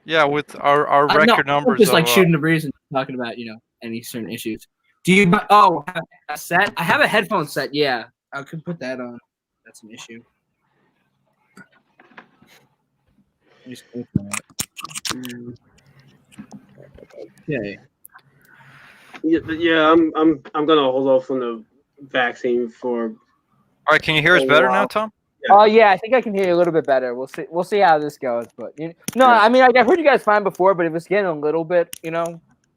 Yeah, with our record numbers. Just like shooting the breeze and talking about any certain issues. Do you? Oh, a set? I have a headphone set. Yeah, I could put that on. That's an issue. Okay. Yeah, I'm gonna hold off on the vaccine for. All right, can you hear us better now, Tom? Oh yeah, I think I can hear you a little bit better. We'll see how this goes. But I mean, I heard you guys fine before, but it was getting a little bit,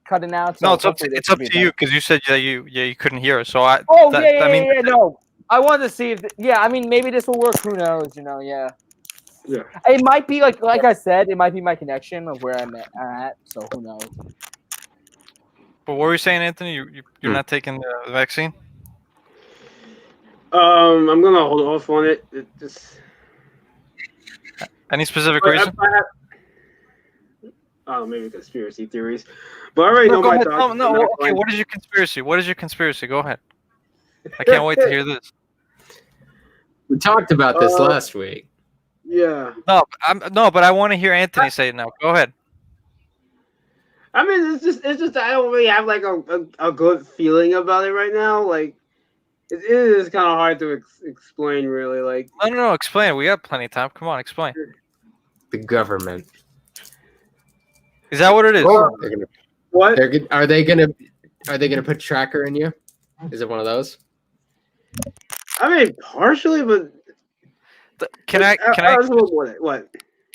cutting out. So No, it's up to you because you said that you couldn't hear us. So no, I wanted to see if I mean maybe this will work. Who knows? Yeah. Yeah. It might be like I said, it might be my connection of where I'm at. So who knows? But what were you saying, Anthony? You're not taking the vaccine? I'm gonna hold off on it. Any specific reason? Maybe conspiracy theories. But I already know go my ahead. thoughts. No, okay. What is your conspiracy? Go ahead. I can't wait to hear this. We talked about this last week. Yeah. No, but I want to hear Anthony say it now. Go ahead. I mean, it's just I don't really have like a good feeling about it right now. Like, it is kind of hard to explain, really. Like, No. Explain. We have plenty of time. Come on, explain. The government. Is that what it is? What? Are they gonna put tracker in you? Is it one of those? I mean, partially, but Can I what?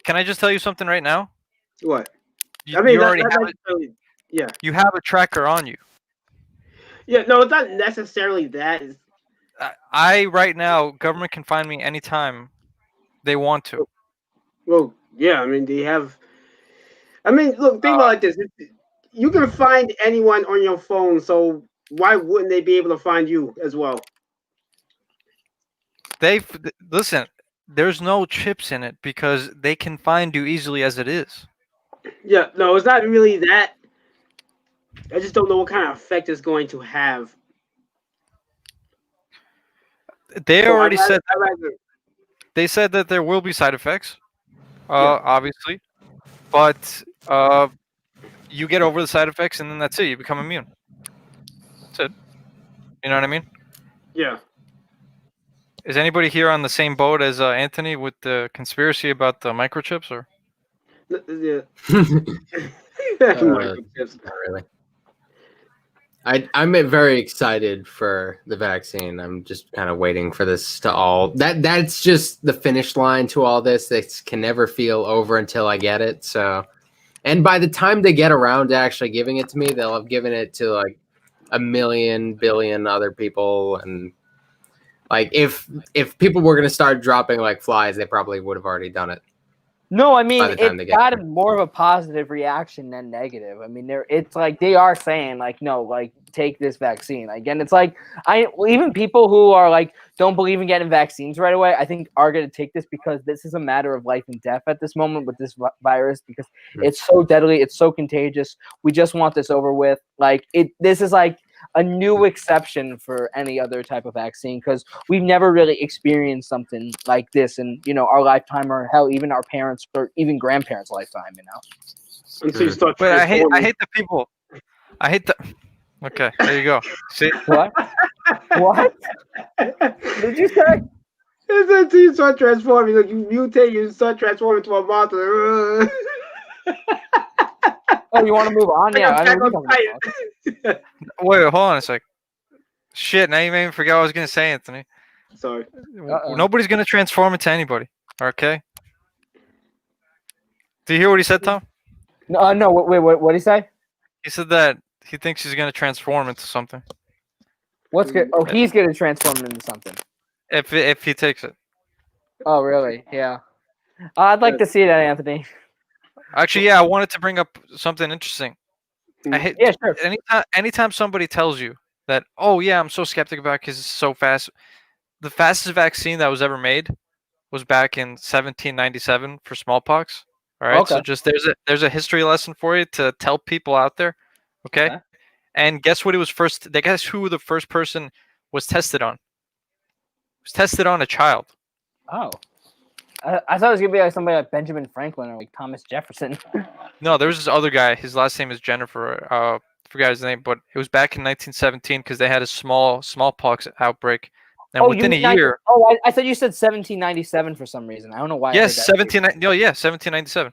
Can I just tell you something right now? What? You already have it. Yeah. You have a tracker on you. Yeah. No, it's not necessarily that. I right now, government can find me anytime they want to. Well, yeah. I mean, they have. I mean, look. Think about it like this: you can find anyone on your phone, so why wouldn't they be able to find you as well? Listen. There's no chips in it because they can find you easily as it is. Yeah, no, it's not really that. I just don't know what kind of effect it's going to have. They already said. They said that there will be side effects, obviously, but you get over the side effects and then that's it. You become immune. That's it. You know what I mean? Yeah. Is anybody here on the same boat as Anthony with the conspiracy about the microchips, or? Yeah. Not really. I'm very excited for the vaccine. I'm just kind of waiting for this to all that's just the finish line to all this. This can never feel over until I get it. So, and by the time they get around to actually giving it to me, they'll have given it to like 1 billion other people. And like if people were going to start dropping like flies, they probably would have already done it. No, I mean it's got more of a positive reaction than negative. I mean, it's like they are saying like, no, like take this vaccine. Again, it's like even people who are like don't believe in getting vaccines right away, I think are going to take this because this is a matter of life and death at this moment with this virus because it's so deadly, it's so contagious. We just want this over with. Like this is like a new exception for any other type of vaccine because we've never really experienced something like this in our lifetime or hell even our parents or even grandparents' lifetime. Until you start. But I hate the people. I hate the. Okay, there you go. See what? What did you say? It's until you start transforming, like you mutate, you start transforming into a monster. Oh, you want to move on? Yeah. Wait, hold on a sec. Shit, now you made me forget what I was gonna say, Anthony. Sorry. Nobody's gonna transform into anybody. Okay. Do you hear what he said, Tom? No. Wait. What did he say? He said that he thinks he's gonna transform into something What's good? Oh, he's gonna transform into something. if he takes it. Oh, really? Yeah. I'd like to see that, Anthony. Actually, yeah, I wanted to bring up something interesting. I hate Yeah, sure. anytime somebody tells you that, oh yeah, I'm so skeptic about because it's so fast. The fastest vaccine that was ever made was back in 1797 for smallpox. All right, so Okay. just there's a history lesson for you to tell people out there. Okay, Okay. and guess what? It was first. Guess who the first person was tested on? It was tested on a child. Oh. I thought it was gonna be like somebody like Benjamin Franklin or like Thomas Jefferson. No, there was this other guy. His last name is Jennifer. Forgot his name, but it was back in 1917 because they had a smallpox outbreak, and within a year. I thought you said 1797 for some reason. I don't know why. Yes, I heard that. 1797.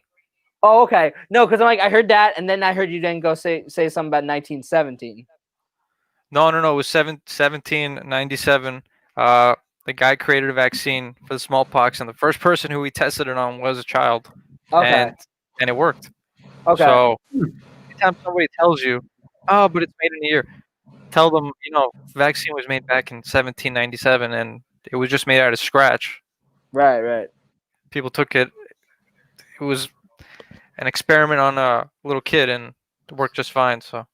Oh, okay. No, because I'm like I heard that, and then I heard you then go say something about 1917. No. It was 1797. The guy created a vaccine for the smallpox, and the first person who he tested it on was a child. Okay. And it worked. Okay. So anytime somebody tells you, oh, but it's made in a year, tell them, the vaccine was made back in 1797, and it was just made out of scratch. Right. People took it. It was an experiment on a little kid, and it worked just fine. So.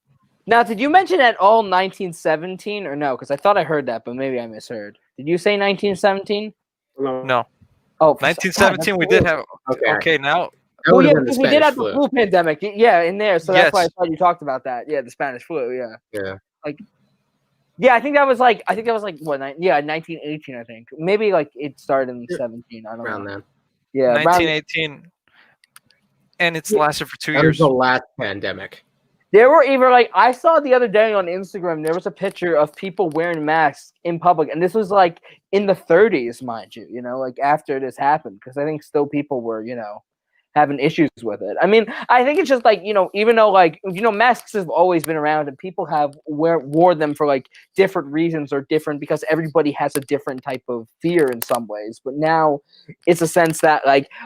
Now, did you mention at all 1917 or no? Because I thought I heard that, but maybe I misheard. Did you say 1917? No. Oh, 1917. We did have. Okay, now. Oh yeah, because we did have the flu pandemic. Yeah, in there. So that's Yes. why I thought you talked about that. Yeah, the Spanish flu. Yeah. Yeah. Yeah, I think that was like what? 1918. I think maybe like it started in 17. I don't Around know. then. Yeah, 1918. And it's lasted for 2 That was years. the last pandemic. There were even like I saw the other day on Instagram. There was a picture of people wearing masks in public, and this was like in the 30s, mind you. Like after this happened, because I think still people were having issues with it. I mean, I think it's just like even though like masks have always been around, and people have wore them for like different reasons or different because everybody has a different type of fear in some ways. But now it's a sense that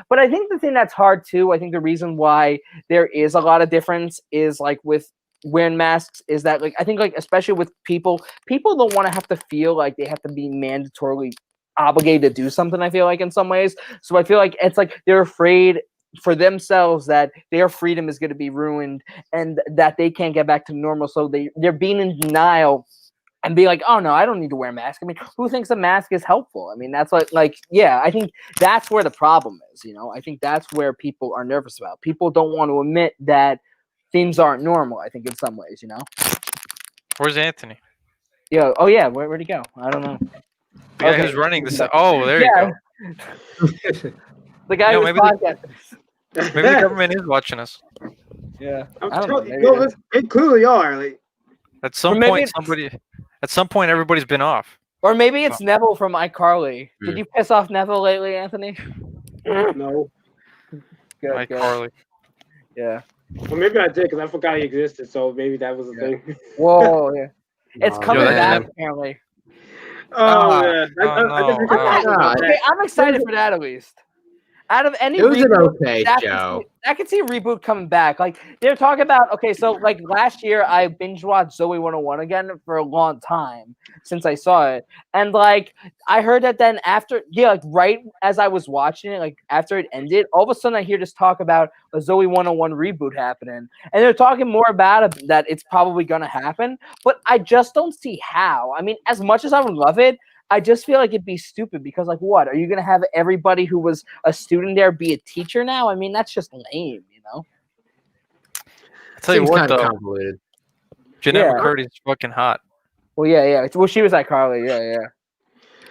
but I think the thing that's hard too. I think the reason why there is a lot of difference is like with wearing masks is that I think especially with people don't want to have to feel like they have to be mandatorily obligated to do something. I feel like in some ways, so I feel like it's like they're afraid for themselves that their freedom is going to be ruined and that they can't get back to normal. So they're being in denial and be like, oh no, I don't need to wear a mask. I mean, who thinks a mask is helpful? I mean, that's yeah, I think that's where the problem is. I think that's where people are nervous about. People don't want to admit that things aren't normal. I think in some ways, Where's Anthony? Yeah. Oh yeah. Where'd he go? I don't know. The guy who's running this. Oh, there you go. The guy who's podcasting. Maybe the government is watching us. Yeah. They clearly are. Like at some point, everybody's been off. Or maybe it's Neville from iCarly. Did you piss off Neville lately, Anthony? No. Good. iCarly. Yeah. Well, maybe I did because I forgot he existed. So maybe that was a thing. Whoa. Yeah. It's coming back apparently. Oh Okay, I'm excited for that at least. Out of any it was reboot, an okay show. I could see a reboot coming back. Like they're talking about so like last year I binge watched Zoe 101 again for a long time since I saw it. And like I heard that then after right as I was watching it, like after it ended, all of a sudden I hear this talk about a Zoe 101 reboot happening. And they're talking more about it that it's probably gonna happen, but I just don't see how. I mean, as much as I would love it, I just feel like it'd be stupid because, like, what? Are you going to have everybody who was a student there be a teacher now? I mean, that's just lame, I'll tell you what, though. Convoluted. Jeanette McCurdy's fucking hot. Well, yeah. Well, she was at Carly, yeah.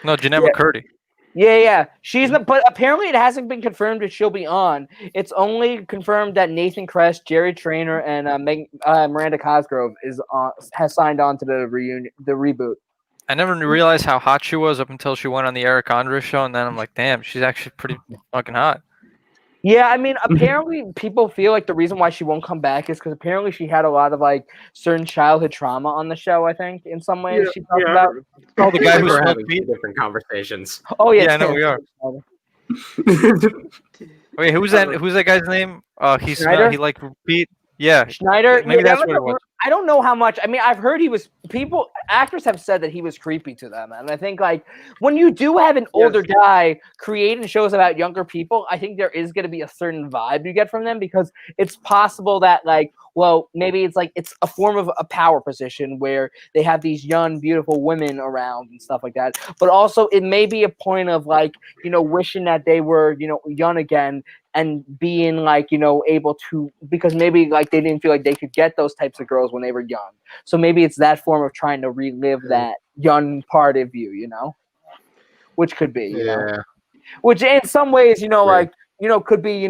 No, Jeanette McCurdy. Yeah. She's not, but apparently it hasn't been confirmed that she'll be on. It's only confirmed that Nathan Kress, Jerry Trainer, and Miranda Cosgrove has signed on to the reboot. I never realized how hot she was up until she went on the Eric Andre show, and then I'm like, damn, she's actually pretty fucking hot. Yeah, I mean, apparently people feel like the reason why she won't come back is because apparently she had a lot of like certain childhood trauma on the show. I think in some ways she talked about. Oh, the guy Like who's we're having two different conversations. Oh yeah, Yeah, I know we are. Wait, who's that? Who's that guy's name? He's Schneider? he like repeat. Yeah, Schneider. Maybe yeah, that's what it was. I don't know how much. I mean, I've heard he was. Actors have said that he was creepy to them, and I think like when you do have an older guy creating shows about younger people, I think there is going to be a certain vibe you get from them because it's possible that like, well, maybe it's like it's a form of a power position where they have these young, beautiful women around and stuff like that. But also, it may be a point of like wishing that they were young again. And being like, able to, because maybe like they didn't feel like they could get those types of girls when they were young. So maybe it's that form of trying to relive that young part of you, which could be, you know, which in some ways, like, could be,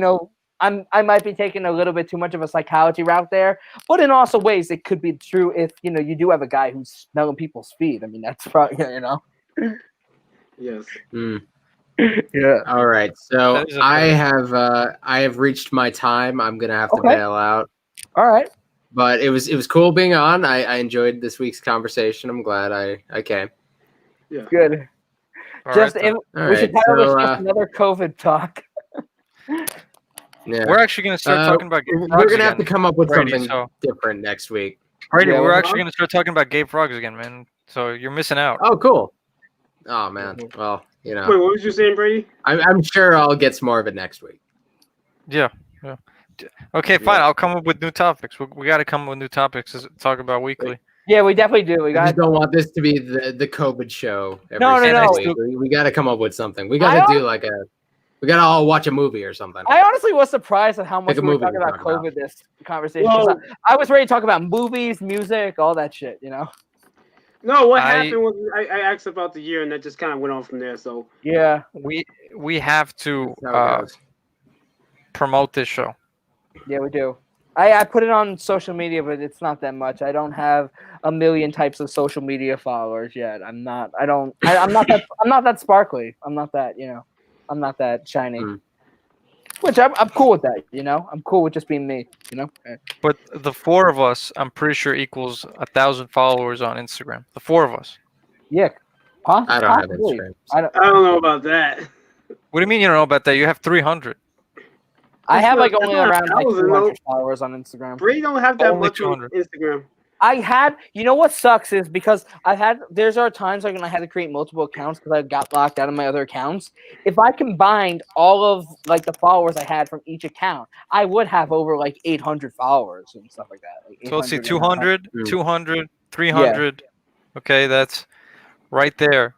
I might be taking a little bit too much of a psychology route there, but in also ways it could be true if, you do have a guy who's smelling people's feet. I mean, that's probably, Yes. Yeah. All right. So I have reached my time. I'm gonna have to bail out. All right. But it was cool being on. I enjoyed this week's conversation. I'm glad I came. Yeah. Good. We should probably discuss another COVID talk. Yeah. We're actually gonna start talking about. We're gonna have to come up with something different next week. Brady, we're actually gonna start talking about gay frogs again, man. So you're missing out. Oh, cool. Oh man. Well. Wait, what was you saying, Brady? I'm sure I'll get some more of it next week. Yeah. Okay, fine. I'll come up with new topics. We got to come up with new topics to talk about weekly. Yeah, we definitely do. We just don't want this to be the COVID show. No. Week. We got to come up with something. We got to do like we got to all watch a movie or something. I honestly was surprised at how much we were talking about COVID this conversation. Well, I was ready to talk about movies, music, all that shit, No, what happened was I asked about the year, and that just kind of went on from there. So yeah, we have to promote this show. Yeah, we do. I put it on social media, but it's not that much. I don't have a million types of social media followers yet. I'm not that sparkly. I'm not that I'm not that shiny. Which I'm cool with that. I'm cool with just being me. But the four of us, I'm pretty sure equals 1,000 followers on Instagram. The four of us. Yeah. I don't have Instagram. I don't know about that. What do you mean you don't know about that? You have 300. I have like only around like 200 followers on Instagram. Brady don't have that much on Instagram. I had, what sucks is because there's times like when I had to create multiple accounts because I got locked out of my other accounts. If I combined all of like the followers I had from each account, I would have over like 800 followers and stuff like that. Like so let's see, 200, 200, 300. Yeah. Okay, that's right there.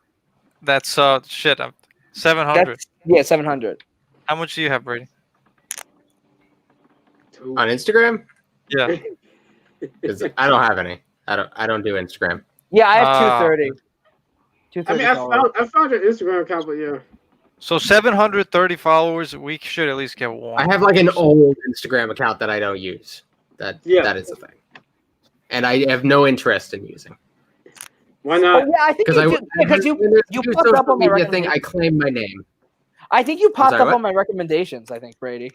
That's 700. 700. How much do you have, Brady? On Instagram? Yeah. Because I don't have any. I don't do Instagram. Yeah, I have 230. I mean, I found your Instagram account, but yeah. So 730 followers. We should at least get one. I have like an old Instagram account that I don't use. That is the thing, and I have no interest in using. Why not? Oh, yeah, I think because you popped up on my thing. I claim my name. I think you popped up on my recommendations. I think Brady.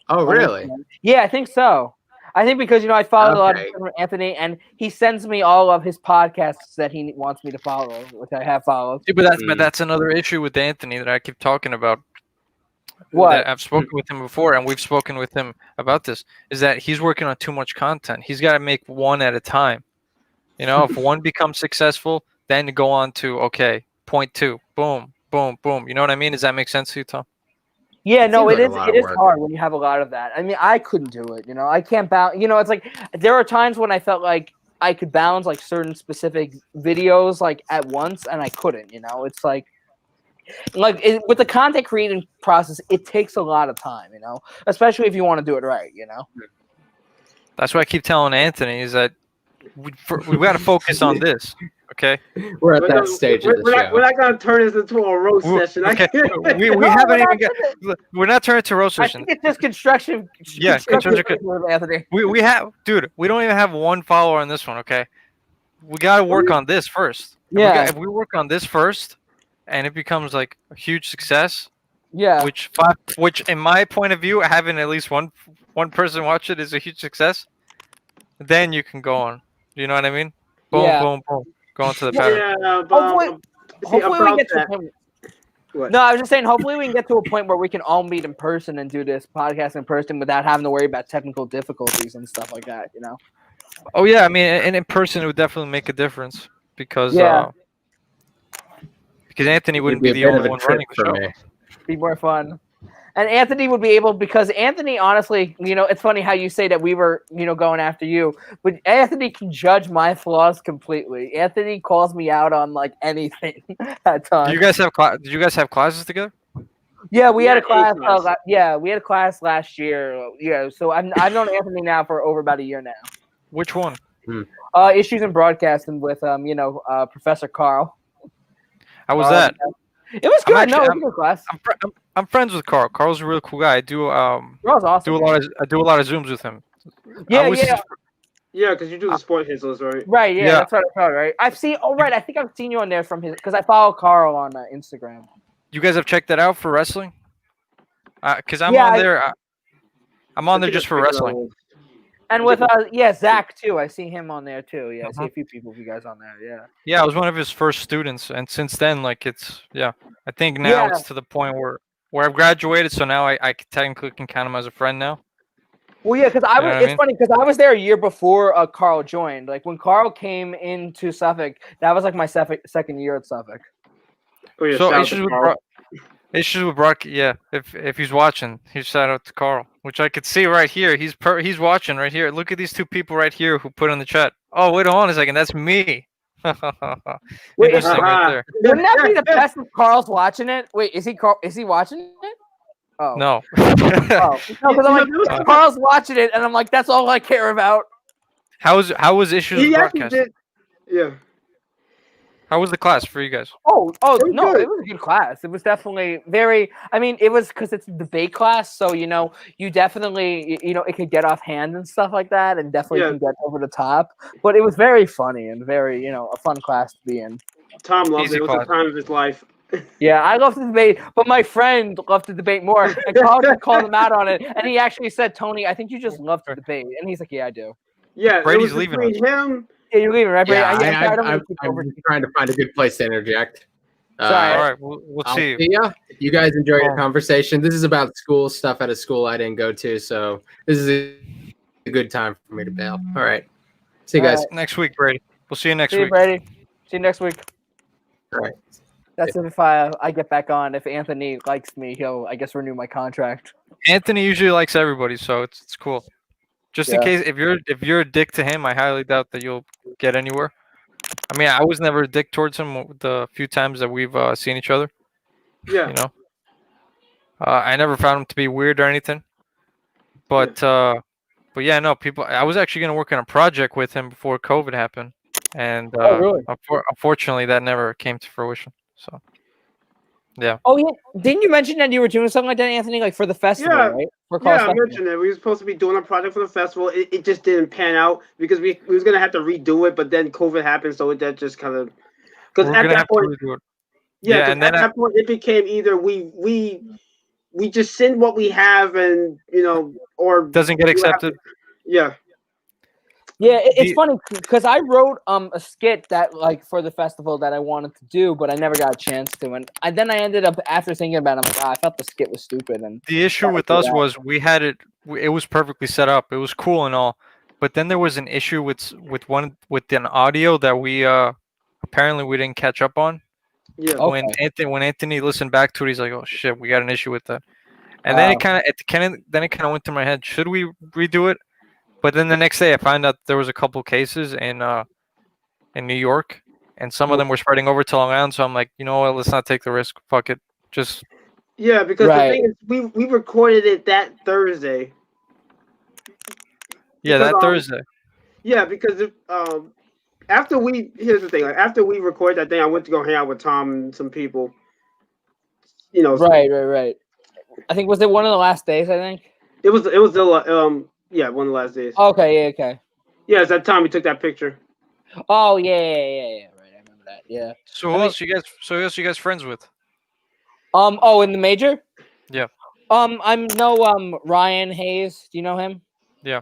Oh really? Yeah, I think so. I think because I follow a lot of Anthony, and he sends me all of his podcasts that he wants me to follow, which I have followed. Yeah, but that's another issue with Anthony that I keep talking about. What? I've spoken with him before, and we've spoken with him about this. Is that he's working on too much content? He's got to make one at a time. If one becomes successful, then go on to point two, boom, boom, boom. You know what I mean? Does that make sense to you, Tom? Yeah, no, it is hard when you have a lot of that. I mean, I couldn't do it, I can't balance, it's like there are times when I felt like I could balance like certain specific videos like at once and I couldn't, it's like with the content creating process, it takes a lot of time, especially if you want to do it right, That's why I keep telling Anthony is that we got to focus on this. Okay, we're at that stage of the show. We're not gonna turn this into a roast session. Okay, we haven't even got. We're not turning to roast session. I think it's just construction. Yeah, construction. Anthony. We have, dude. We don't even have one follower on this one. Okay, we got to work on this first. Yeah, if we work on this first, and it becomes like a huge success, Yeah. Which in my point of view, having at least one person watch it is a huge success. Then you can go on. You know what I mean? Boom, Yeah. boom, boom. Go into the Yeah. pattern. Yeah, but Hopefully, see, hopefully we about get to a that. point. What? No, I was just saying. Hopefully, we can get to a point where we can all meet in person and do this podcast in person without having to worry about technical difficulties and stuff like that. You know? Oh yeah, I mean, and in person it would definitely make a difference because Yeah. because Anthony It'd wouldn't be be a the bit only of a one trip running the for show. me. Be more fun. And Anthony would be able, because Anthony, honestly, it's funny how you say that we were, going after you, but Anthony can judge my flaws completely. Anthony calls me out on like anything at times. Did you guys have classes together? Yeah, we had a Yeah, class. We had a class last year. Yeah, so I've known Anthony now for over about a year now. Which one? Issues in broadcasting with Professor Carl. How was that? It was good. It was a good class. I'm friends with Carl. Carl's a real cool guy. I do Carl's awesome. I do a lot of Zooms with him. Yeah. Yeah, because you do the sport hits, right? Right, yeah, Yeah. that's what I thought, right? I think I've seen you on there from his, because I follow Carl on Instagram. You guys have checked that out for wrestling? Because I'm Yeah, on there. I'm on there I think just I for checked it out wrestling. once. And with Zach too, I see him on there too. Yeah, I see a few people of you guys on there. Yeah. Yeah, I was one of his first students, and since then, like I think now it's to the point where I've graduated, so now I technically can count him as a friend now. Well, yeah, because It's funny because I was there a year before Carl joined. Like when Carl came into Suffolk, that was like my second year at Suffolk. Oh, yeah, So shout out issues to with Carl. issues with Brock. Yeah, if he's watching, huge shout out to Carl, which I could see right here. He's watching right here. Look at these two people right here who put in the chat. Oh, wait on a second, that's me. Wait, Interesting right there. Wouldn't that be the best if Carl's watching it? Wait, is he watching it? Oh. No. Oh, no, because I'm like, Carl's watching it, and I'm like, that's all I care about. How was issues with He actually broadcasting? did. Yeah. How was the class for you guys? Oh, was no, good. it was a good class. It was definitely very. I mean, it was because it's a debate class, so you definitely it could get off hand and stuff like that, and definitely can get over the top. But it was very funny and very a fun class to be in. Tom loved Easy it. It was class. the time of his life. Yeah, I love to debate, but my friend loved to debate more. And Carl just called him out on it, and he actually said, "Tony, I think you just love to debate." And he's like, "Yeah, I do." Yeah, Brady's it was leaving between him. Yeah, you're leaving, right, Brady? Yeah, I I'm just trying to find a good place to interject. Sorry. All right, we'll I'll see. see ya. You guys enjoy your conversation. This is about school stuff at a school I didn't go to, so this is a good time for me to bail. All right. See you guys. Next week, Brady. We'll see you next See you, week. Brady. See you next week. All right. That's if I get back on. If Anthony likes me, he'll, I guess, renew my contract. Anthony usually likes everybody, so it's cool. Just in case, if you're a dick to him, I highly doubt that you'll get anywhere. I mean, I was never a dick towards him the few times that we've seen each other. Yeah. You know, I never found him to be weird or anything. But yeah, no, people. I was actually gonna work on a project with him before COVID happened, and really? unfortunately, that never came to fruition. So, yeah. Oh, yeah. Didn't you mention that you were doing something like that, Anthony, like for the festival, right? For Carl's I festival. mentioned it. We were supposed to be doing a project for the festival. It just didn't pan out because we was gonna have to redo it, but then COVID happened, so that just kind of because at that point, at that point it became either we just send what we have and or doesn't get accepted. Yeah. Yeah, it's funny because I wrote a skit that like for the festival that I wanted to do, but I never got a chance to. And then I ended up after thinking about it, I'm like, I thought the skit was stupid. And the issue with us was we had it. It was perfectly set up. It was cool and all, but then there was an issue with an audio that we apparently we didn't catch up on. Yeah. When Anthony listened back to it, he's like, "Oh shit, we got an issue with that." And then it kind of went through my head. Should we redo it? But then the next day, I found out there was a couple cases in New York, and some of them were spreading over to Long Island. So I'm like, you know what? Let's not take the risk. Fuck it. Just because the thing is, we recorded it that Thursday. Yeah, that Thursday. Yeah, because here's the thing. Like, after we recorded that thing, I went to go hang out with Tom and some people. Right. I think was it one of the last days? I think it was the one of the last days. Okay. Yeah, it's that time we took that picture. Oh yeah. Right, I remember that. Yeah. So who else you guys friends with? In the major? Yeah. I'm no Ryan Hayes. Do you know him? Yeah.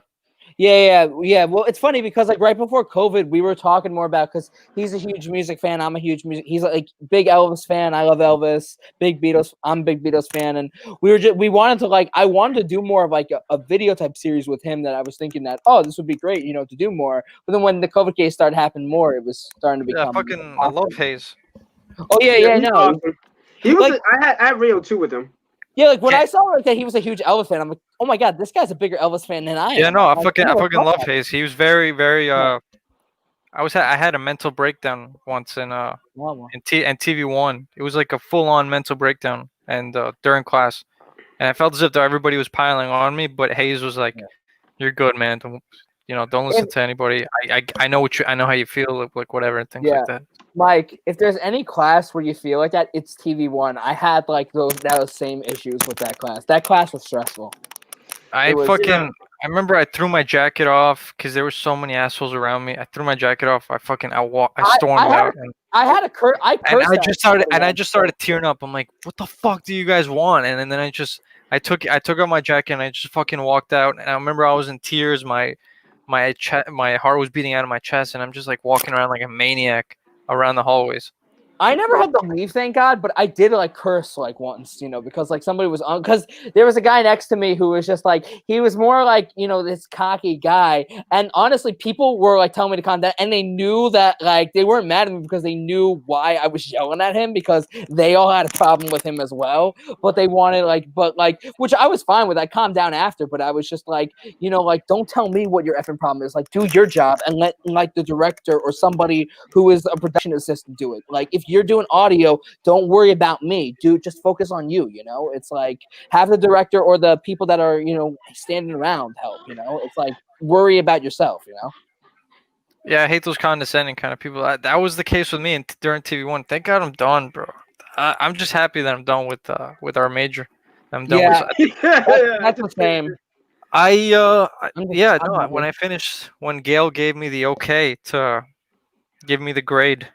Yeah. Well, it's funny because like right before COVID, we were talking more about because he's a huge music fan. I'm a huge music. He's like big Elvis fan. I love Elvis. Big Beatles. I'm a big Beatles fan, and we wanted to like I wanted to do more of like a video type series with him. That I was thinking that this would be great, to do more. But then when the COVID case started happening more, it was starting to Yeah. become. I love Hayes. Oh yeah, he's no. awesome. He was. Like, I had Rio too with him. Yeah, like when I saw like that he was a huge Elvis fan, I'm like, oh my god, this guy's a bigger Elvis fan than I am. Yeah, no, I Like, fucking love Hayes. He was very, very. I had a mental breakdown once in TV1. It was like a full on mental breakdown, and during class, and I felt as if everybody was piling on me. But Hayes was like, "You're good, man. Don't listen to anybody. I know I know how you feel, like whatever, and things like that." Mike, if there's any class where you feel like that, it's TV1. I had like those same issues with that class. That class was stressful. I remember I threw my jacket off because there were so many assholes around me. I threw my jacket off. I stormed out. I just started tearing up. I'm like, what the fuck do you guys want? And then I took out my jacket and I just fucking walked out. And I remember I was in tears. My heart was beating out of my chest, and I'm just like walking around like a maniac around the hallways. I never had to leave, thank God, but I did like curse like once, because like somebody was on, because there was a guy next to me who was just like, he was more like, this cocky guy. And honestly, people were like telling me to calm down, and they knew that like they weren't mad at me because they knew why I was yelling at him, because they all had a problem with him as well. But they wanted which I was fine with. I calmed down after, but I was just like, don't tell me what your effing problem is. Like, do your job and let like the director or somebody who is a production assistant do it. Like, if you're doing audio, don't worry about me. Just focus on you. It's like have the director or the people that are standing around help. It's like worry about yourself. Yeah, I hate those condescending kind of people. That was the case with me during TV1. Thank God I'm done, bro. I'm just happy that I'm done with our major. I'm done with. That's the same. When Gail gave me the okay to give me the grade,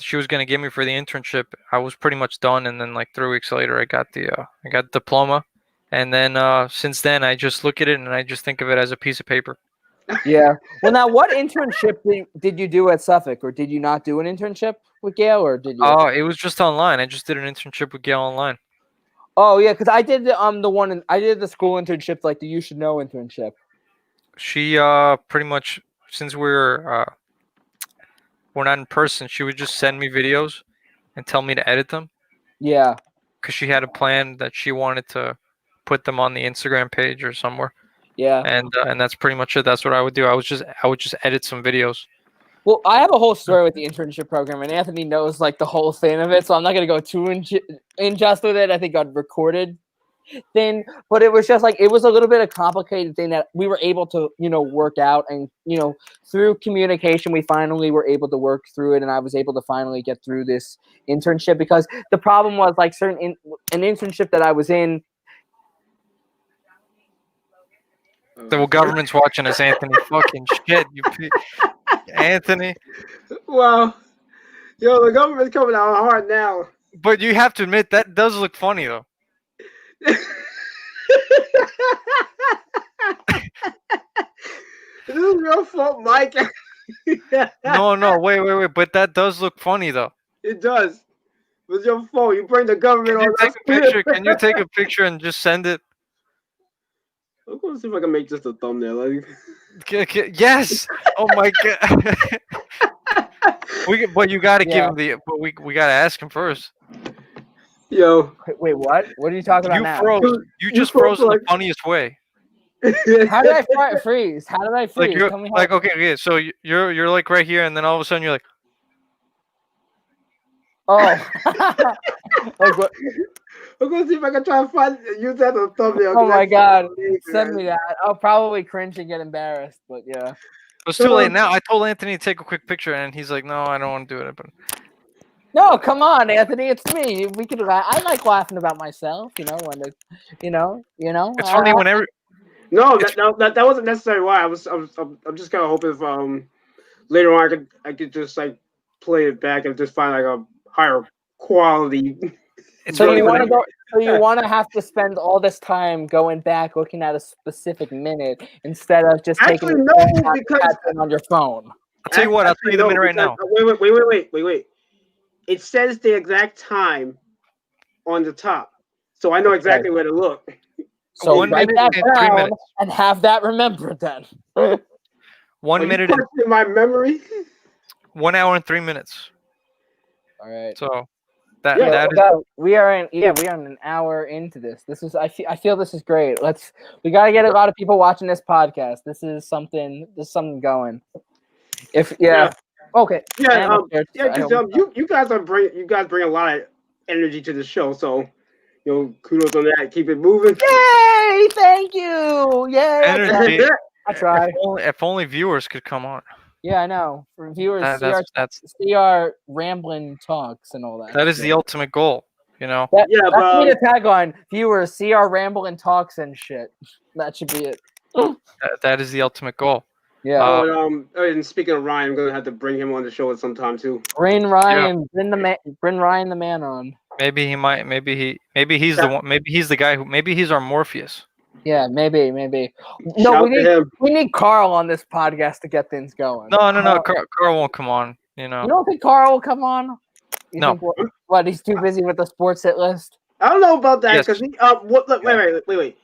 she was gonna give me for the internship, I was pretty much done. And then like 3 weeks later, I got the diploma. And then since then, I just look at it and I just think of it as a piece of paper. Yeah. Well, now, what internship did you do at Suffolk, or did you not do an internship with Gail, or did you? Oh, it was just online. I just did an internship with Gail online. Oh yeah, because I did I did the school internship, like the You Should Know internship. She pretty much, since we're not in person, she would just send me videos and tell me to edit them. Yeah. Because she had a plan that she wanted to put them on the Instagram page or somewhere. Yeah. And that's pretty much it. That's what I would do. I would just edit some videos. Well, I have a whole story with the internship program, and Anthony knows like the whole thing of it, so I'm not gonna go too in just with it. I think I'd recorded thing, but it was just like it was a little bit of complicated thing that we were able to work out, and through communication we finally were able to work through it, and I was able to finally get through this internship, because the problem was like an internship that I was in. The government's watching us, Anthony. Fucking shit, Anthony. Well, the government's coming out hard now. But you have to admit that does look funny though. This is your fault, Mike. No, wait. But that does look funny though. It does. It was your fault. You bring the government on. Take a picture. Can you take a picture and just send it? I'm gonna see if I can make just a thumbnail. Yes. Oh my god. But you gotta give him the. But we gotta ask him first. Yo. Wait, what? What are you talking about now? Froze. You just froze in the funniest way. How did I freeze? How did I freeze? Okay. So you're like right here, and then all of a sudden you're like. Oh. Like what? I'm gonna see if I can try and use that as a thumbnail. Oh my god! Send me that. I'll probably cringe and get embarrassed, but yeah. It's too late now. I told Anthony to take a quick picture, and he's like, "No, I don't want to do it." But no, come on, Anthony, it's me. We could. I like laughing about myself. When it's funny whenever. No, that wasn't necessarily why. I'm just kind of hoping if later on I could just like play it back and just find like a higher quality It's So funny you when want I- to go? So you want to have to spend all this time going back looking at a specific minute instead of just taking Actually, a no, screenshot and because capturing on your phone. I'll tell you what. I'll tell you the minute right now. Wait. It says the exact time on the top, so I know exactly where to look. So 1 write minute that and 3 down minutes. and have that remembered then. 1 Are minute you and questioning my memory? 1 hour and 3 minutes. All right. So that Yeah. that is We are in an hour into this. I feel this is great. We got to get a lot of people watching this podcast. This is something going. Yeah. Okay. Yeah, I hope- you guys bring a lot of energy to the show, so kudos on that. Keep it moving. Yay! Thank you. Yay! energy. I try. If only viewers could come on. Yeah, I know. For viewers, That's see our rambling talks and all that. that is the ultimate goal. You know. That Yeah, should be the tagline. Viewers, see our rambling talks and shit. That should be it. That is the ultimate goal. Yeah. And speaking of Ryan, I'm gonna have to bring him on the show at some time too. Bring Ryan. Bring Ryan the man on. Maybe he might. Maybe he's the one. Maybe he's the guy who. Maybe he's our Morpheus. Yeah, maybe. No, Shout to him. we need Carl on this podcast to get things going. No. Carl won't come on. You know. You don't think Carl will come on? You No. think what? He's too busy with the sports hit list. I don't know about that Yes. because wait.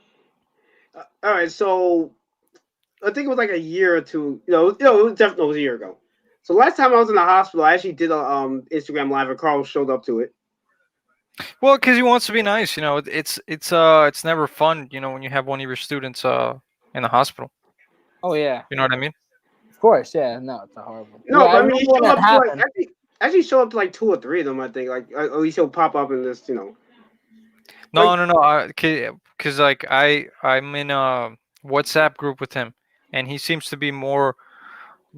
All right, so I think it was like a year or two. It was definitely a year ago. So last time I was in the hospital, I actually did a Instagram live, and Carl showed up to it. Well, because he wants to be nice. You know, it's never fun. You know, when you have one of your students in the hospital. Oh yeah. You know what I mean? Of course, yeah. No, it's not horrible. No, yeah, but I mean, he remember showed when up that to happened. actually showed up to like 2 or 3 of them. I think at least he'll pop up in this. No. Because like I'm in a WhatsApp group with him, and he seems to be more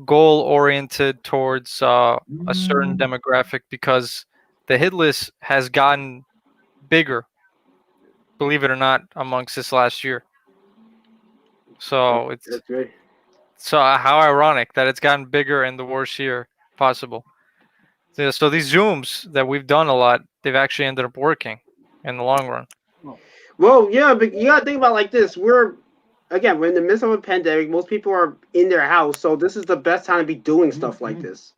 goal oriented towards a certain demographic because the hit list has gotten bigger, believe it or not, amongst this last year. So That's great. so how ironic that it's gotten bigger in the worst year possible. So these Zooms that we've done a lot, they've actually ended up working in the long run. Well, yeah, but you gotta think about it like this. We're in the midst of a pandemic. Most people are in their house, so this is the best time to be doing stuff like this.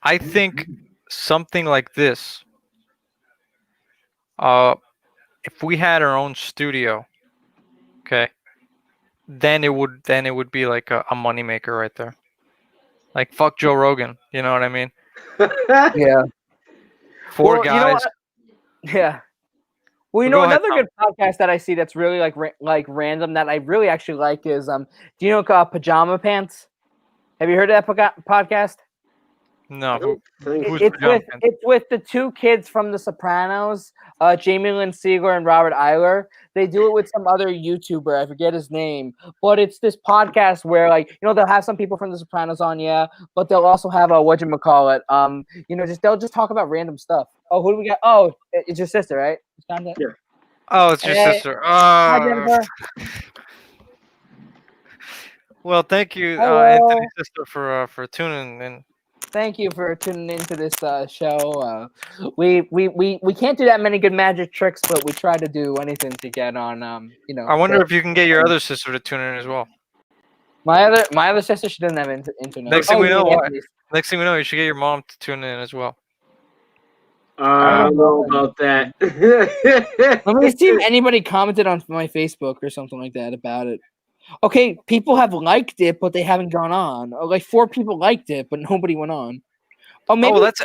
I think something like this, if we had our own studio, okay, then it would be like a moneymaker right there. Like fuck Joe Rogan, you know what I mean? Yeah. Four guys. Yeah. Well, Go ahead, another good podcast that I see that's really like random that I really actually like is do you know Pajama Pants? Have you heard of that podcast? No. It's with the 2 kids from The Sopranos, Jamie Lynn Sigler and Robert Eiler. They do it with some other YouTuber, I forget his name, but it's this podcast where they'll have some people from The Sopranos on, but they'll also have whatchamacallit, they'll just talk about random stuff. Oh, who do we got? Oh, it's your sister, right? Yeah. Oh, it's your sister. Hi, Jennifer. Well, thank you, Hello. Anthony's sister, for tuning in. Thank you for tuning into this show. We can't do that many good magic tricks, but we try to do anything to get on. I wonder if you can get your other sister to tune in as well. My other sister, she doesn't have internet. Next thing we know, you should get your mom to tune in as well. I don't know about that. Let me see if anybody commented on my Facebook or something like that about it. Okay, people have liked it, but they haven't gone on. Like 4 people liked it, but nobody went on. Oh, maybe. Oh, that's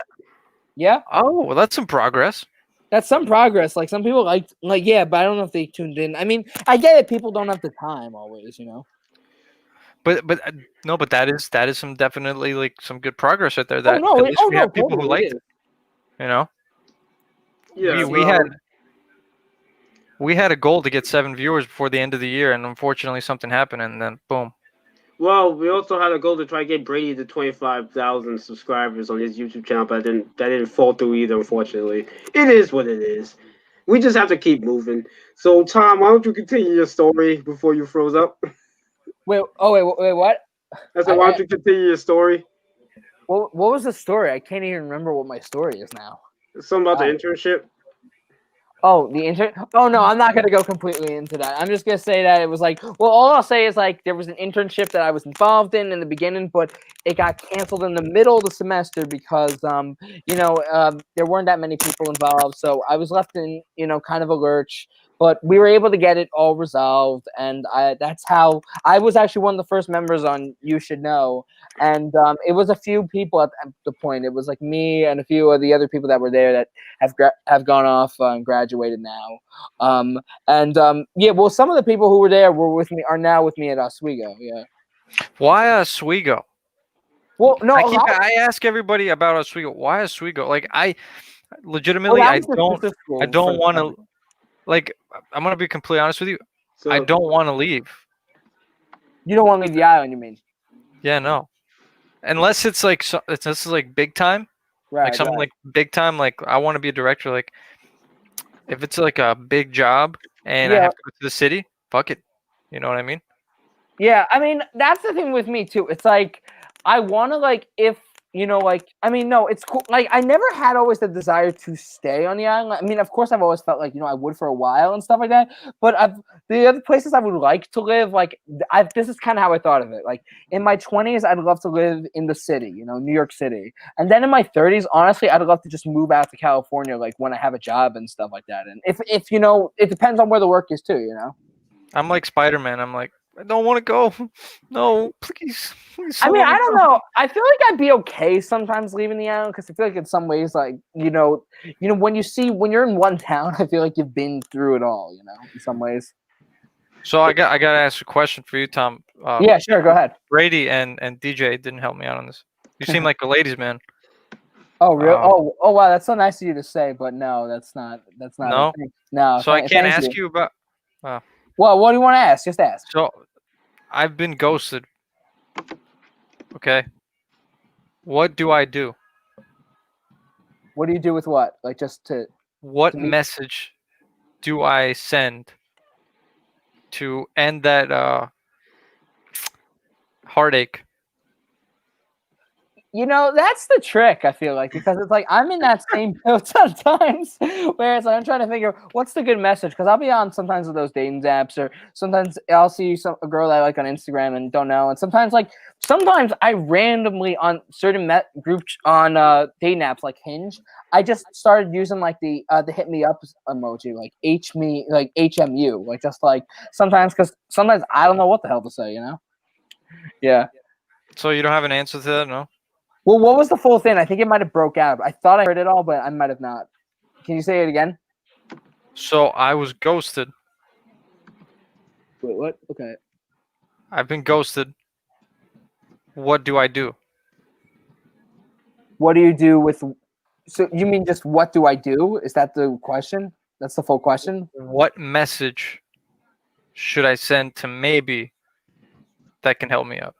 yeah. Oh, well, that's some progress. That's some progress. Like some people liked, but I don't know if they tuned in. I mean, I get it. People don't have the time always, But that is some definitely like some good progress right there. That we have people who liked it. Yeah, we had a goal to get 7 viewers before the end of the year, and unfortunately something happened, and then boom. Well, we also had a goal to try to get Brady to 25,000 subscribers on his YouTube channel, but that didn't fall through either. Unfortunately, it is what it is. We just have to keep moving. So, Tom, why don't you continue your story before you froze up? Wait, what? I said, why don't you continue your story? What was the story? I can't even remember what my story is now. Something about the internship. Oh, the intern. Oh no, I'm not gonna go completely into that. I'm just gonna say that it was like, well, all I'll say is like there was an internship that I was involved in the beginning, but it got canceled in the middle of the semester because there weren't that many people involved, so I was left in kind of a lurch. But we were able to get it all resolved, and that's how I was actually one of the first members on You Should Know, and it was a few people at the point. It was like me and a few of the other people that were there that have gone off and graduated now. Well, some of the people who were there are now with me at Oswego. Yeah. Why Oswego? Well, no, I ask everybody about Oswego. Why Oswego? Like I legitimately, I don't want to. Like I'm gonna be completely honest with you. So, I don't want to leave. You don't want to leave the island, you mean? Yeah, no. Unless it's like this is like big time. Right, like something like big time, like I want to be a director. Like if it's like a big job and I have to go to the city, fuck it. You know what I mean? Yeah, I mean that's the thing with me too. It's like I want to no, it's cool. Like I never had always the desire to stay on the island. I mean, of course, I've always felt like I would for a while and stuff like that. But the other places I would like to live, this is kind of how I thought of it. Like in my 20s, I'd love to live in the city, New York City, and then in my 30s, honestly, I'd love to just move out to California, like when I have a job and stuff like that. And if it depends on where the work is too. I'm like Spider-Man. I'm like, I don't want to go. No, please. I mean, I don't know. I feel like I'd be okay sometimes leaving the island because I feel like in some ways, like when you're in one town, I feel like you've been through it all. In some ways. So I got to ask a question for you, Tom. Yeah, sure. Go ahead. Brady and DJ didn't help me out on this. You seem like a ladies' man. Oh, really? Oh, wow. That's so nice of you to say, but no, that's not. No. No. So I can't ask you about. Well, what do you want to ask? Just ask. So, I've been ghosted. Okay. What do I do? What do you do with what? Like just to. What message do I send to end that heartache? That's the trick, I feel like, because it's like I'm in that same boat sometimes where it's like I'm trying to figure what's the good message, because I'll be on sometimes with those dating apps, or sometimes I'll see a girl that I like on Instagram and don't know, and sometimes I randomly on certain groups on dating apps like Hinge, I just started using like the hit me up emoji, like HMU, like just like sometimes, because sometimes I don't know what the hell to say, Yeah. So you don't have an answer to that, no? Well, what was the full thing? I think it might have broke out. I thought I heard it all, but I might have not. Can you say it again? So I was ghosted. Wait, what? Okay. I've been ghosted. What do I do? What do you do with... So you mean just what do I do? Is that the question? That's the full question? What message should I send to maybe that can help me out?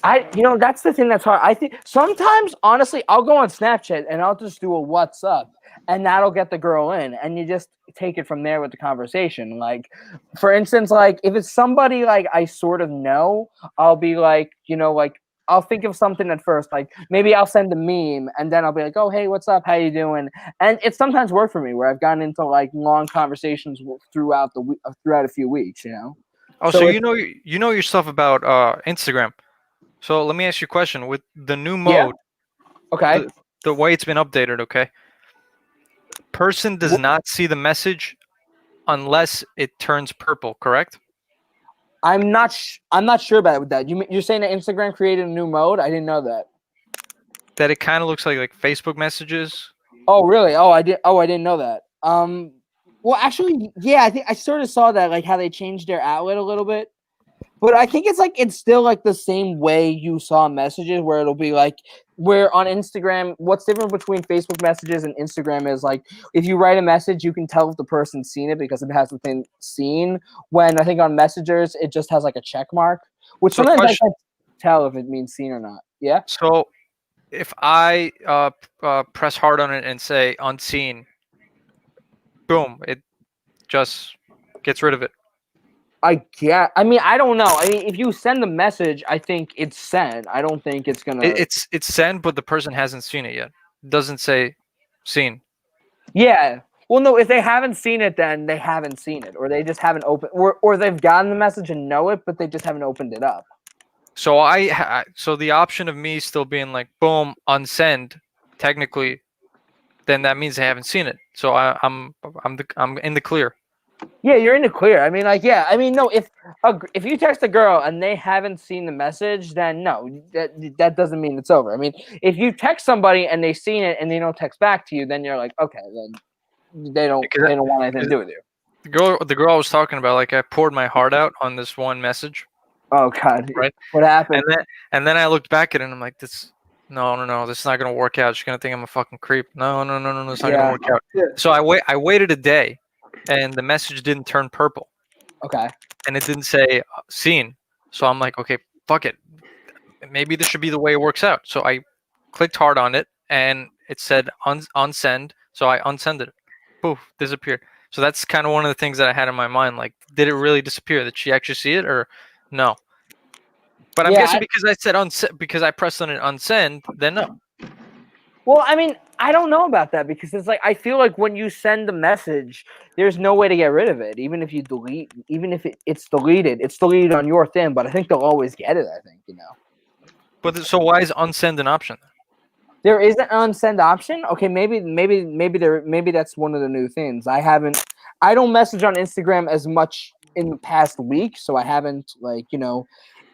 That's the thing that's hard. I think sometimes, honestly, I'll go on Snapchat and I'll just do a what's up, and that'll get the girl in, and you just take it from there with the conversation. Like, for instance, like if it's somebody like I sort of know, I'll be like, I'll think of something at first, like maybe I'll send a meme, and then I'll be like, oh, hey, what's up? How you doing? And it's sometimes worked for me where I've gotten into like long conversations throughout a few weeks, Oh, so you know your stuff about Instagram. So let me ask you a question. With the new mode, okay, the way it's been updated, okay, person does not see the message unless it turns purple, correct? I'm not sure about that. You're saying that Instagram created a new mode? I didn't know that. That it kind of looks like Facebook messages. Oh, really? I didn't know that. Well, actually, yeah, I think I sort of saw that, like how they changed their outlet a little bit. But I think it's still like the same way you saw messages, where it'll be like, where on Instagram, what's different between Facebook messages and Instagram is like, if you write a message, you can tell if the person's seen it because it has the thing seen. When I think on messengers, it just has like a check mark, which sometimes I can't tell if it means seen or not. Yeah. So if I press hard on it and say unseen, boom, it just gets rid of it. I mean, I don't know. I mean, if you send the message, I think it's sent. I don't think it's gonna. It's sent, but the person hasn't seen it yet. It doesn't say seen. Yeah. Well, no, if they haven't seen it, then they haven't seen it, or they just haven't opened, or they've gotten the message and know it, but they just haven't opened it up. So so the option of me still being like, boom, unsend, technically, then that means they haven't seen it. So I'm in the clear. Yeah, you're in the clear. I mean, like, yeah, I mean, no, if you text a girl and they haven't seen the message, then no, that doesn't mean it's over. I mean, if you text somebody and they've seen it and they don't text back to you, then you're like, okay, then they don't want anything to do with you. The girl I was talking about, like, I poured my heart out on this one message. Oh God, right? What happened? And then I looked back at it and I'm like, no, this is not gonna work out. She's gonna think I'm a fucking creep. No, it's not gonna work out. So I waited a day, and the message didn't turn purple. Okay. And it didn't say seen. So I'm like, okay, fuck it. Maybe this should be the way it works out. So I clicked hard on it, and it said unsend. So I unsended it. Poof, disappeared. So that's kind of one of the things that I had in my mind. Like, did it really disappear? Did she actually see it, or no? But I'm guessing because I said because I pressed on it unsend, then no. Well, I mean, I don't know about that because it's like I feel like when you send the message, there's no way to get rid of it. Even if you delete, even if it's deleted on your thing. But I think they'll always get it. I think But so why is unsend an option? There is an unsend option. Okay, maybe that's one of the new things. I don't message on Instagram as much in the past week, so I haven't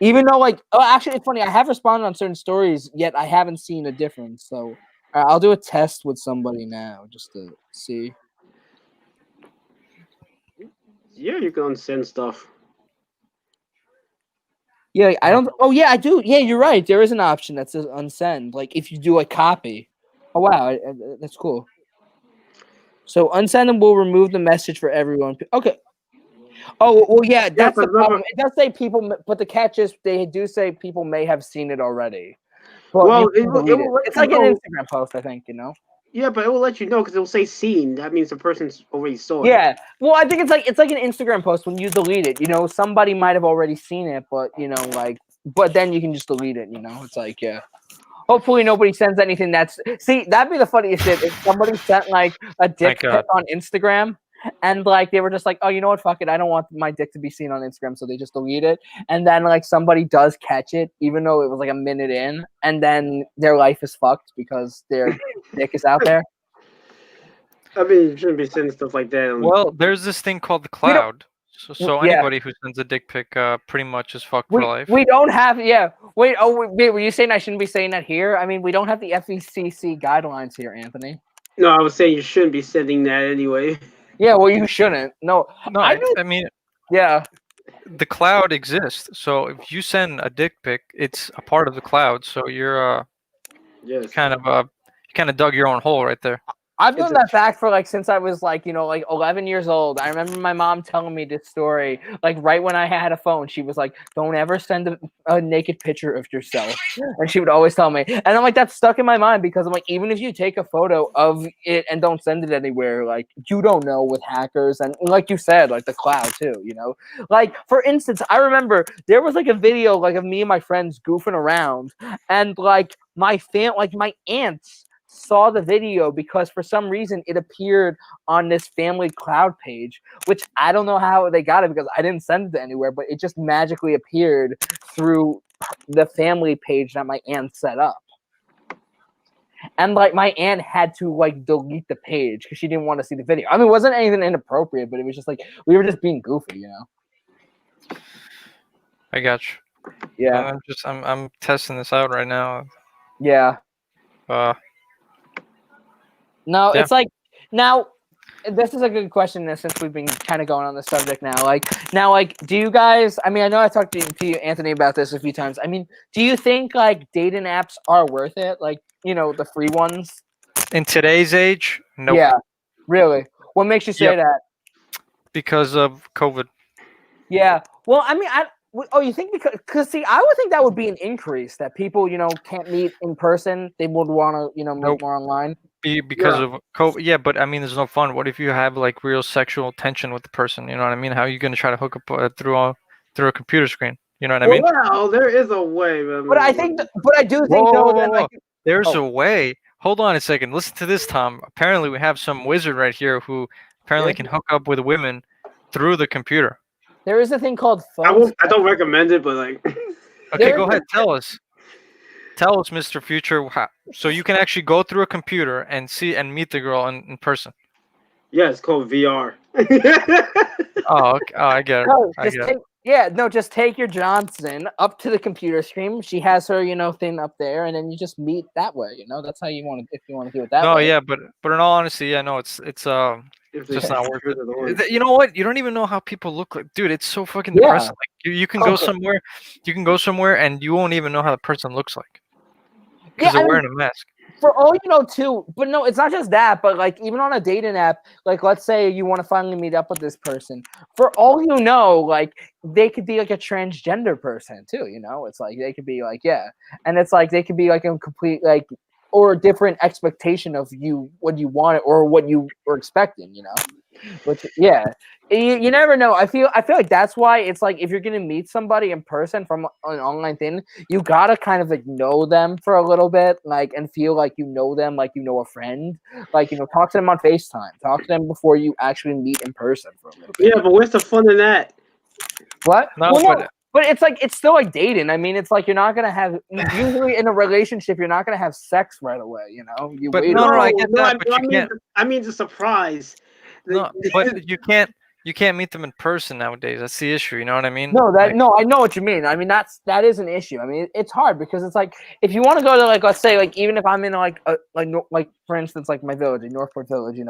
even though actually it's funny, I have responded on certain stories, yet I haven't seen a difference. So I'll do a test with somebody now just to see. Yeah, you can unsend stuff. Yeah, I don't. Oh yeah, I do. Yeah, you're right. There is an option that says unsend. Like if you do a copy. Oh wow, that's cool. So unsend them will remove the message for everyone. Okay. Oh well, yeah, that's the problem. It does say people, but the catch is they do say people may have seen it already. But well, it's like an Instagram post, I think. Yeah, but it will let you know because it will say seen. That means the person's already saw it. Yeah. Well, I think it's like an Instagram post when you delete it. Somebody might have already seen it, but but then you can just delete it. It's like Hopefully nobody sends anything that'd be the funniest shit if somebody sent like a dick pic on Instagram and they were just like, oh, you know what, fuck it, I don't want my dick to be seen on Instagram, so they just delete it, and then somebody does catch it even though it was a minute in, and then their life is fucked because their dick is out there. I mean, you shouldn't be sending stuff like that. Well, there's this thing called the cloud. So anybody who sends a dick pic pretty much is fucked for life. We don't have, wait, were you saying I shouldn't be saying that here? I mean, we don't have the FECC guidelines here, Anthony. No, I was saying you shouldn't be sending that anyway. Yeah, well, you shouldn't. No, I mean, yeah. The cloud exists, so if you send a dick pic, it's a part of the cloud. So you're kind of dug your own hole right there. I've known that fact for since I was 11 years old. I remember my mom telling me this story right when I had a phone. She was like, "Don't ever send a naked picture of yourself," and she would always tell me. And I'm like, that's stuck in my mind because I'm like, even if you take a photo of it and don't send it anywhere, you don't know with hackers and like you said, the cloud too. For instance, I remember there was a video of me and my friends goofing around, and my aunts saw the video because for some reason it appeared on this family cloud page, which I don't know how they got it because I didn't send it anywhere, but it just magically appeared through the family page that my aunt set up. And my aunt had to delete the page because she didn't want to see the video. I mean, it wasn't anything inappropriate, but it was just we were just being goofy, I got you. Yeah. I'm testing this out right now. Yeah. No, yeah. It's now. This is a good question since we've been kind of going on the subject now. Do you guys? I mean, I know I talked to you, Anthony, about this a few times. I mean, do you think dating apps are worth it? The free ones. In today's age, no. Yeah, really. What makes you say that? Because of COVID. Yeah. Well, I mean, you think because see, I would think that would be an increase that people can't meet in person. They would want to meet more online. Because of COVID, yeah, but I mean, there's no fun. What if you have real sexual tension with the person? You know what I mean? How are you going to try to hook up through a computer screen? You know what I mean? Well, there is a way. But I do think there's a way. hold on a second. Listen to this, Tom. Apparently, we have some wizard right here who apparently can hook up with women through the computer. There is a thing called phone. I don't recommend it, but like. Okay, go ahead. Tell us, Mr. Future. So you can actually go through a computer and see and meet the girl in person. Yeah, it's called VR. Oh, okay. I get it. Just take your Johnson up to the computer screen. She has her, thing up there, and then you just meet that way. That's how you want to, if you want to do it that way. No, yeah, but in all honesty, yeah, no, it's just not worth it. You know what? You don't even know how people look like, dude. It's so fucking depressing. Like you can go somewhere, and you won't even know how the person looks like because they're wearing a mask. For all you know, too, but no, it's not just that, but like even on a dating app, like let's say you want to finally meet up with this person. For all you know, like they could be like a transgender person too. It's like they could be like and it's like they could be like a complete like or a different expectation of you, what you want or what you were expecting. Which you never know. I feel like that's why it's like if you're gonna meet somebody in person from an online thing, you gotta kind of like know them for a little bit, like and feel like you know them, like you know a friend, like talk to them on FaceTime, talk to them before you actually meet in person for a little bit. Yeah, but where's the fun in that? What? No, but it's like it's still like dating. I mean, it's like you're not gonna have usually in a relationship. You're not gonna have sex right away. You but wait. I get that. But you can't. I mean the surprise. No, but you can't meet them in person nowadays. That's the issue. You know what I mean? No, I know what you mean. I mean that is an issue. I mean it's hard because it's like if you want to go to like let's say like even if I'm in like for instance like my village, in Northport Village,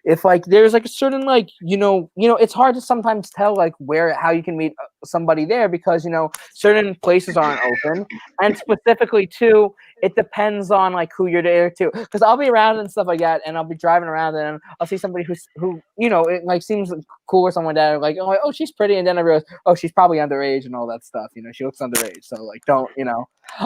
if like there's like a certain like it's hard to sometimes tell like how you can meet somebody there because certain places aren't open, and specifically too it depends on like who you're there to, because I'll be around and stuff like that, and I'll be driving around and I'll see somebody who it like seems cool or someone that like oh she's pretty, and then I realize she's probably underage and all that stuff. She looks underage, so like don't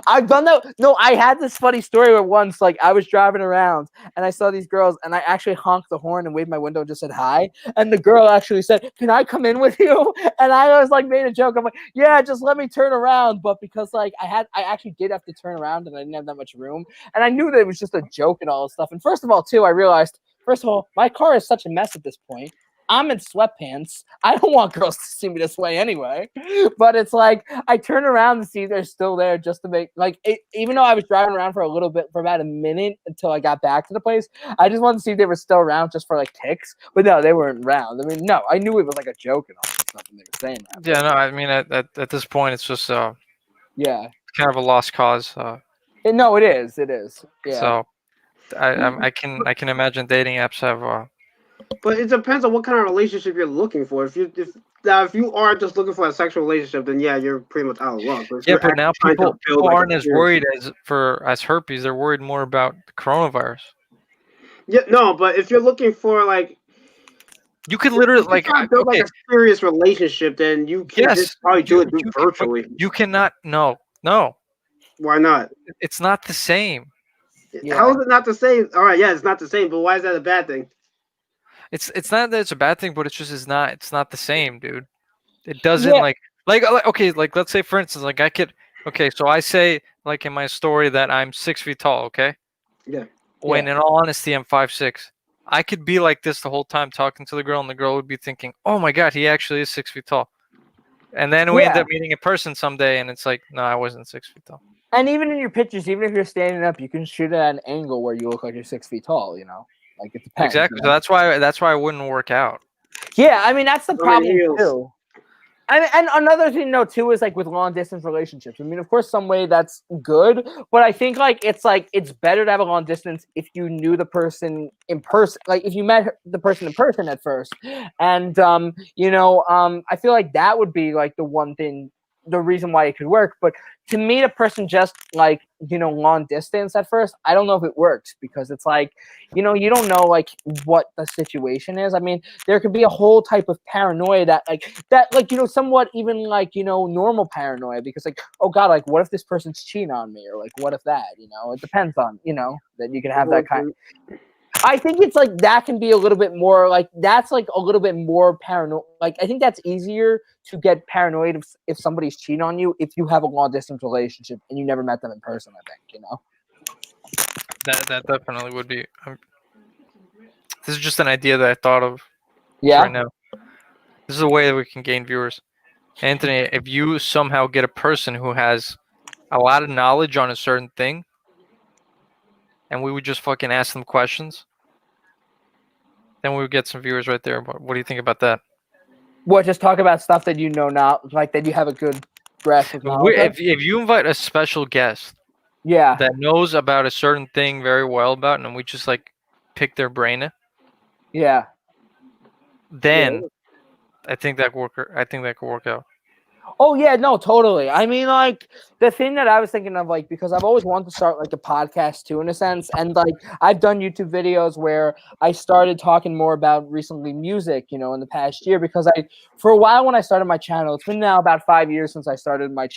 I've done that. No, I had this funny story where once like I was driving around and I saw these girls and I actually honked the horn and waved my window and just said hi, and the girl actually said, "Can I come in with you?" And I was like made a joke. I'm like, "Yeah, just let me turn around," but because like I actually did have to turn around and I didn't have that much room, and I knew that it was just a joke and all this stuff. And first of all, too, I realized my car is such a mess at this point. I'm in sweatpants. I don't want girls to see me this way anyway. But it's like I turn around to see if they're still there just to make like even though I was driving around for a little bit for about a minute until I got back to the place, I just wanted to see if they were still around just for like ticks. But no, they weren't around. I mean, no, I knew it was like a joke and all that stuff, and they were saying that. Yeah, no, I mean at this point it's just kind of a lost cause. No, it is. It is. Yeah. So I can imagine dating apps have. But it depends on what kind of relationship you're looking for. If you are just looking for a sexual relationship, then yeah, you're pretty much out of luck. But now people aren't as worried as herpes. They're worried more about the coronavirus. Yeah, no, but if you're looking for like, you could literally like a serious relationship, then you can just probably do it virtually. You cannot. No. Why not? It's not the same. Yeah. How is it not the same? All right, yeah, it's not the same. But why is that a bad thing? It's not that it's a bad thing, but it's not the same, dude. It doesn't like okay, like let's say for instance, like so I say like in my story that I'm 6 feet tall, okay? Yeah. When in all honesty I'm 5'6". I could be like this the whole time talking to the girl, and the girl would be thinking, "Oh my god, he actually is 6 feet tall." And then we end up meeting in person someday, and it's like, no, I wasn't 6 feet tall. And even in your pictures, even if you're standing up, you can shoot at an angle where you look like you're 6 feet tall, Like it depends. Exactly. So that's why it wouldn't work out. Yeah, I mean that's the problem too. And another thing though too is like with long distance relationships. I mean, of course, some way that's good, but I think it's better to have a long distance if you knew the person in person, like if you met the person in person at first, and I feel like that would be like the reason why it could work. But to meet a person just like long distance at first, I don't know if it works because it's like you don't know like what the situation is. I mean, there could be a whole type of paranoia that somewhat even like normal paranoia, because like, oh god, like what if this person's cheating on me, or like what if that it depends on that you can have that kind of, I think it's like that can be a little bit more like that's like a little bit more paranoid. Like I think that's easier to get paranoid if somebody's cheating on you if you have a long distance relationship and you never met them in person. I think That definitely would be. This is just an idea that I thought of Yeah. right now. This is a way that we can gain viewers. Anthony, if you somehow get a person who has a lot of knowledge on a certain thing, and we would just fucking ask them questions, then we would get some viewers right there. What do you think about that? What? Just talk about stuff that you know now, like that you have a good grasp of knowledge of? If you invite a special guest Yeah. that knows about a certain thing very well about, and we just like pick their brain, Yeah. then I think that could work out. Oh yeah, no, totally. I mean, like the thing that I was thinking of, like, because I've always wanted to start like a podcast too, in a sense, and like I've done YouTube videos where I started talking more about recently music, in the past year, because for a while when I started my channel, it's been now about 5 years since I started my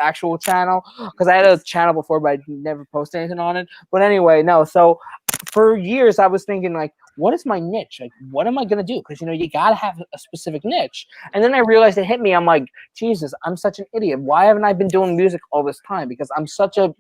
actual channel, because I had a channel before, but I never posted anything on it. But anyway, no, so for years I was thinking like, what is my niche? Like, what am I gonna do? Because you gotta have a specific niche. And then I realized it hit me. I'm like, Jesus, I'm such an idiot. Why haven't I been doing music all this time? Because I'm such a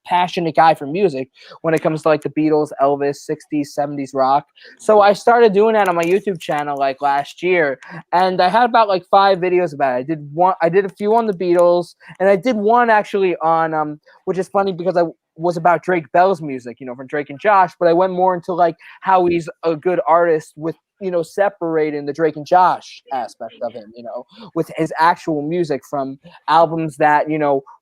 passionate guy for music when it comes to like the Beatles, Elvis, 60s, 70s rock. So I started doing that on my YouTube channel like last year, and I had about like 5 videos about it. I did a few on the Beatles, and I did one actually on which is funny because I was about Drake Bell's music, from Drake and Josh, but I went more into like how he's a good artist with separating the Drake and Josh aspect of him, with his actual music from albums that,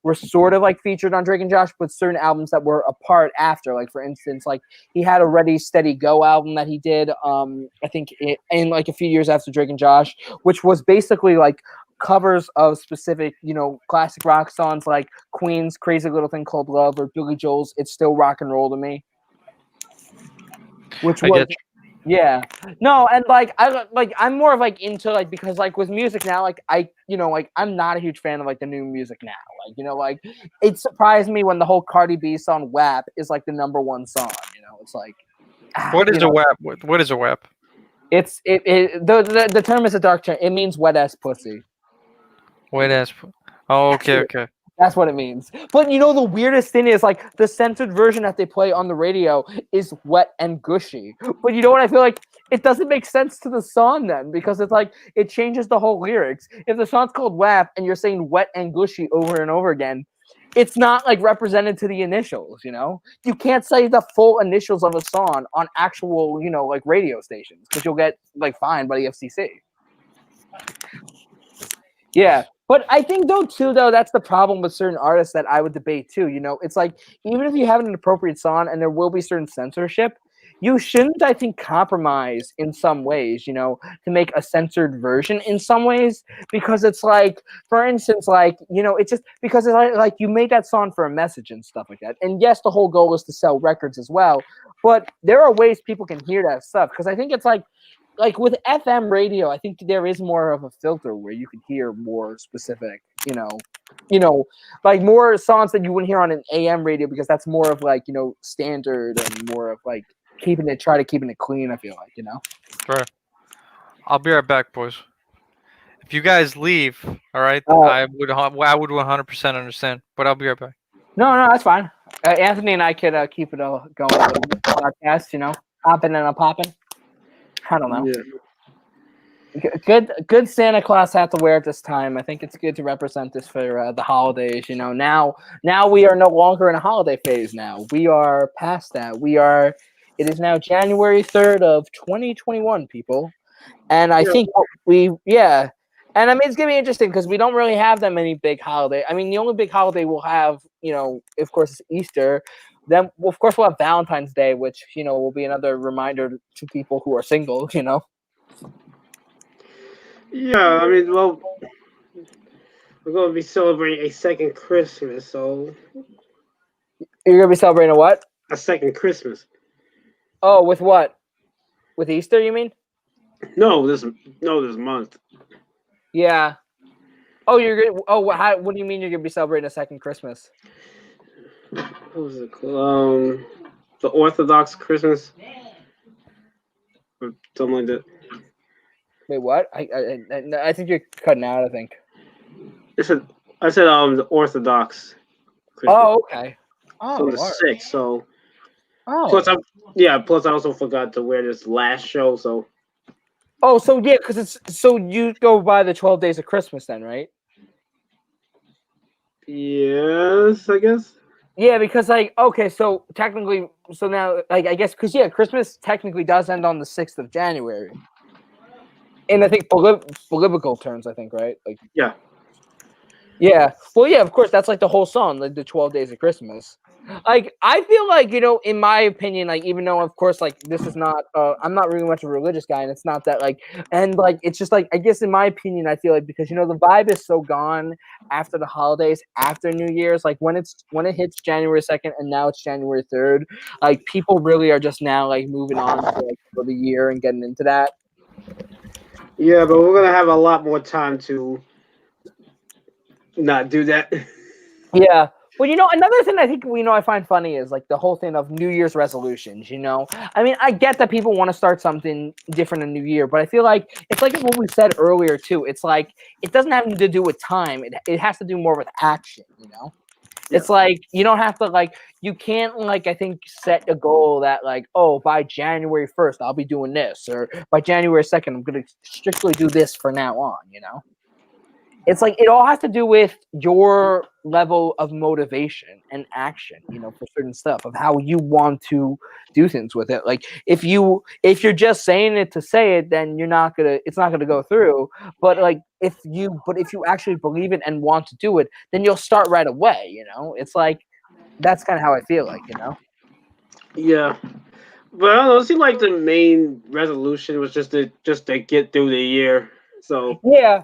were sort of like featured on Drake and Josh, but certain albums that were apart after. Like, for instance, like he had a Ready, Steady, Go album that he did, I think in like a few years after Drake and Josh, which was basically like covers of specific, classic rock songs like Queen's Crazy Little Thing Called Love or Billy Joel's It's Still Rock and Roll to Me. Which was yeah. No, and like I'm more of like into like, because like with music now, like I'm not a huge fan of like the new music now. Like, it surprised me when the whole Cardi B song WAP is like the #1 song. It's like what is a WAP? What is a WAP? The term is a dark term. It means wet ass pussy. Wet ass. Oh, okay. That's what it means. But the weirdest thing is like the censored version that they play on the radio is wet and gushy. But you know what? I feel like it doesn't make sense to the song then, because it's like it changes the whole lyrics. If the song's called WAP and you're saying wet and gushy over and over again, it's not like represented to the initials, You can't say the full initials of a song on actual, like radio stations, because you'll get like fined by the FCC. Yeah. But I think that's the problem with certain artists that I would debate too. It's like, even if you have an appropriate song and there will be certain censorship, you shouldn't, I think, compromise in some ways, to make a censored version in some ways, because it's like, for instance, like, it's just because it's like you made that song for a message and stuff like that. And yes, the whole goal is to sell records as well, but there are ways people can hear that stuff, because I think it's like with FM radio, I think there is more of a filter where you can hear more specific, like more songs that you wouldn't hear on an AM radio, because that's more of like, standard and more of like keeping it clean, I feel like, Right. I'll be right back, boys. If you guys leave, all right, I would 100% understand, but I'll be right back. No, that's fine. Anthony and I could keep it all going with the podcast, hopping and a popping. I don't know. Yeah. Good Santa Claus hat to wear at this time. I think it's good to represent this for the holidays. Now we are no longer in a holiday phase. Now we are past that. It is now January 3rd of 2021, people, and I think and I mean, it's gonna be interesting because we don't really have that many big holidays. I mean, the only big holiday we'll have, of course, is Easter. Then, of course, we'll have Valentine's Day, which, will be another reminder to people who are single, Yeah, I mean, well, we're going to be celebrating a second Christmas, so... You're going to be celebrating a what? A second Christmas. Oh, with what? With Easter, you mean? No, this month. Yeah. Oh, what do you mean you're going to be celebrating a second Christmas? What was it called? The Orthodox Christmas, or something like that. Wait, what? I think you're cutting out. I think. I said the Orthodox Christmas. Oh, okay. Oh, so the 6th. So Plus, Oh. Plus, I also forgot to wear this last show. So. Oh, so yeah, because it's so you go by the 12 days of Christmas then, right? Yes, I guess. Yeah, because like okay, so technically, so now like I guess because yeah, Christmas technically does end on the 6th of January, and I think biblical terms, I think, right? Like Yeah. yeah, well, yeah, of course, that's like the whole song, like the 12 days of Christmas. Like I feel like in my opinion, like even though of course like this is not, I'm not really much of a religious guy, and it's not that like, and like it's just like I guess in my opinion, I feel like because the vibe is so gone after the holidays, after New Year's, like when it hits January 2nd, and now it's January 3rd, like people really are just now like moving on to, like, for the year and getting into that. Yeah, but we're gonna have a lot more time to not do that. Yeah. Well, another thing I think I find funny is like the whole thing of New Year's resolutions. I mean, I get that people want to start something different in New Year, but I feel like it's like what we said earlier too. It's like it doesn't have to do with time. It has to do more with action. It's like you don't have to like you can't like I think set a goal that like, oh, by January 1st I'll be doing this, or by January 2nd I'm going to strictly do this for now on. It's like it all has to do with your level of motivation and action, for certain stuff of how you want to do things with it. Like if you're just saying it to say it, then it's not gonna go through. But like if you actually believe it and want to do it, then you'll start right away. It's like that's kind of how I feel like. Yeah. But I don't know. It seemed like the main resolution was just to get through the year. So Yeah.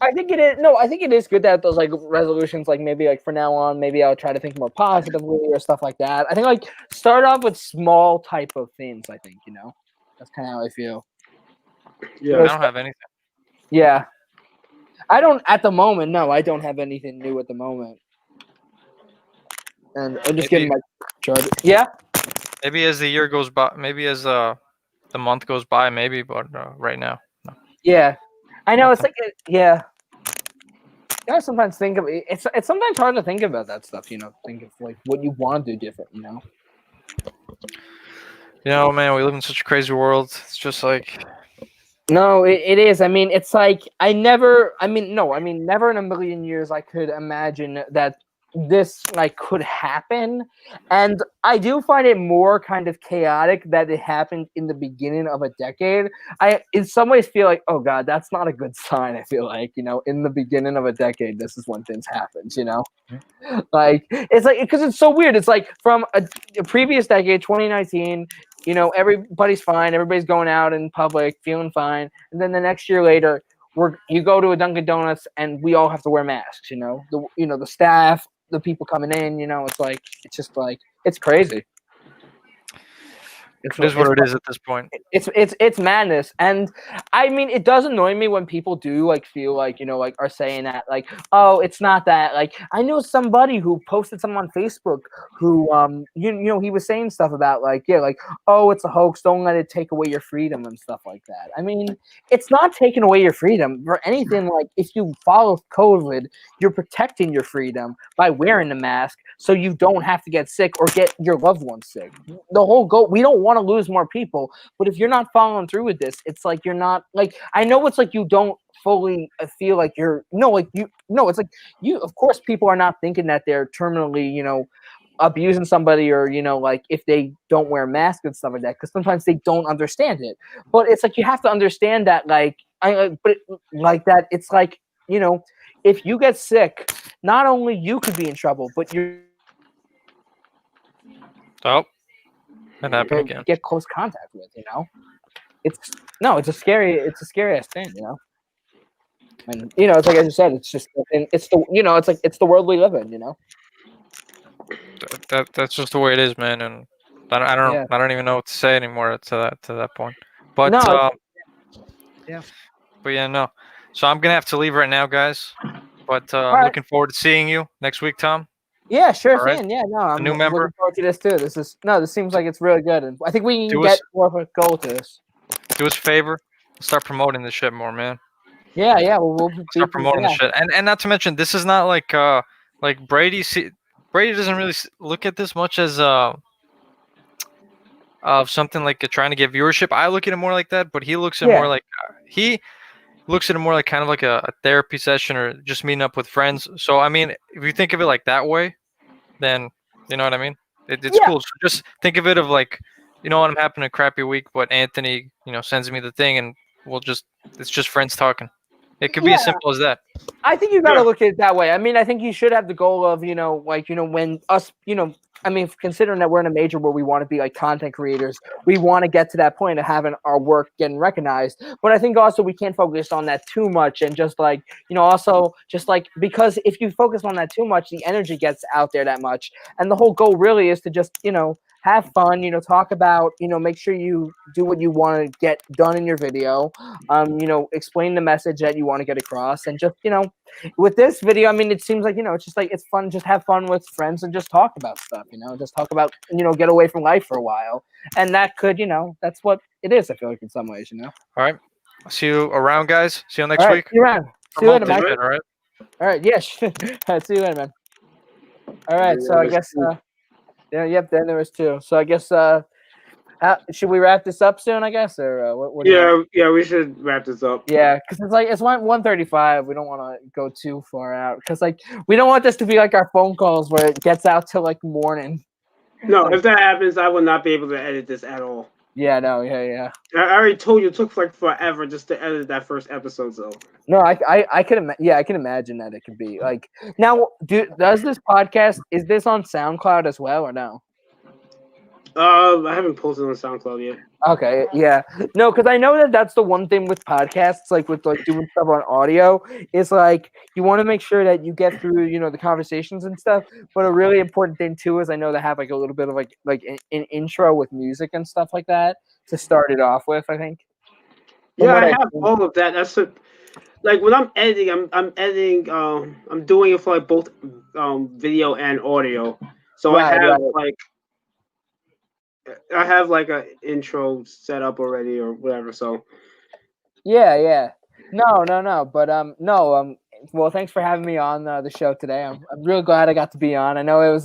I think it is. No, I think it is good that those like resolutions, like maybe like for now on, maybe I'll try to think more positively or stuff like that. I think like start off with small type of things. I think that's kind of how I feel. yeah, I don't have anything. Yeah, I don't at the moment. No, I don't have anything new at the moment, and I'm just getting my charger. Yeah. Maybe as the year goes by, maybe as the month goes by, maybe. But right now, no. Yeah, I know. It's Nothing. like yeah. I sometimes think of it. It's sometimes hard to think about that stuff. Think of like what you want to do different. Man, we live in such a crazy world. It's just like No, it is. I mean, it's like never in a million years I could imagine that this like could happen. And I do find it more kind of chaotic that it happened in the beginning of a decade. I in some ways feel like, oh God, that's not a good sign. I feel like, in the beginning of a decade, this is when things happen. Like it's like because it's so weird. It's like from a previous decade, 2019. Everybody's fine. Everybody's going out in public, feeling fine. And then the next year later, you go to a Dunkin' Donuts and we all have to wear masks. The staff, the people coming in. It's just like it's crazy. it is what it is at this point. It's madness. And I mean it does annoy me when people do like feel like like are saying that like, oh, it's not that. Like I know somebody who posted something on Facebook who he was saying stuff about like, yeah, like, oh, it's a hoax, don't let it take away your freedom and stuff like that. I mean, it's not taking away your freedom for anything. Like if you follow COVID, you're protecting your freedom by wearing the mask so you don't have to get sick or get your loved ones sick. The whole goal, we don't want to lose more people, but if you're not following through with this, it's like you're not like, I know it's like you don't fully feel like you're it's like you, of course people are not thinking that they're terminally abusing somebody or like if they don't wear masks and stuff like that, because sometimes they don't understand it. But it's like you have to understand that like that it's like if you get sick, not only you could be in trouble, but you're Oh, that happened again. get close contact with. It's a scary ass thing. And it's like I just said, it's just it's the it's like it's the world we live in. That's just the way it is, man. And I don't Yeah. I don't even know what to say anymore to that point. But No, yeah. But yeah, no. So I'm gonna have to leave right now, guys. But I'm right. looking forward to seeing you next week, Tom. Yeah, sure All right. thing. Yeah, no, I'm new member. looking forward to this too. This seems like it's really good, and I think we can Do get us- more of a goal to this. Do us a favor. Start promoting this shit more, man. Yeah. We'll Start promoting this shit. And not to mention, this is not like Brady. Brady doesn't really look at this much as of something like trying to get viewership. I look at it more like that, but he looks at it Yeah. more like he looks at it more like kind of like a therapy session or just meeting up with friends. So I mean, if you think of it like that way, then you know what I mean. It's Yeah. cool. So just think of it of like, you know what, I'm having a crappy week, but Anthony, sends me the thing, and it's just friends talking. It could be as Yeah. simple as that. I think you got to look at it that way. I mean, I think you should have the goal of, when us, I mean, considering that we're in a major where we want to be like content creators, we want to get to that point of having our work getting recognized. But I think also we can't focus on that too much and just like, also just like, because if you focus on that too much, the energy gets out there that much. And the whole goal really is to just, have fun, talk about, make sure you do what you want to get done in your video, explain the message that you want to get across, and just, with this video, I mean, it seems like, it's just like, it's fun, just have fun with friends and just talk about stuff, just talk about, get away from life for a while. And that could, that's what it is, I feel like, in some ways, All right. See you around, guys. See you next all right, week. see you around. See you later, Promote Mike. this shit, all right? All right, yes. All right, see you later, man. All right, so I guess, yep, then there was two. So I guess, should we wrap this up soon, I guess, or what do you want? Yeah, we should wrap this up. Yeah, because it's 1:35. We don't want to go too far out because we don't want this to be like our phone calls where it gets out till like morning. No, if that happens, I will not be able to edit this at all. Yeah, no, yeah. I already told you it took like forever just to edit that first episode, so. No, I can I can imagine that it could be like now. Does this podcast, is this on SoundCloud as well or no? I haven't posted on SoundCloud yet. Okay, yeah, no, because I know that's the one thing with podcasts, like with like doing stuff on audio, is like you want to make sure that you get through, the conversations and stuff. But a really important thing too is I know they have like a little bit of like an intro with music and stuff like that to start it off with. I think. Yeah, I have all of that. That's like when I'm editing, I'm editing. I'm doing it for like both video and audio. So Right, I have like an intro set up already or whatever. So yeah. No. But no. Well, thanks for having me on the show today. I'm real glad I got to be on. I know it was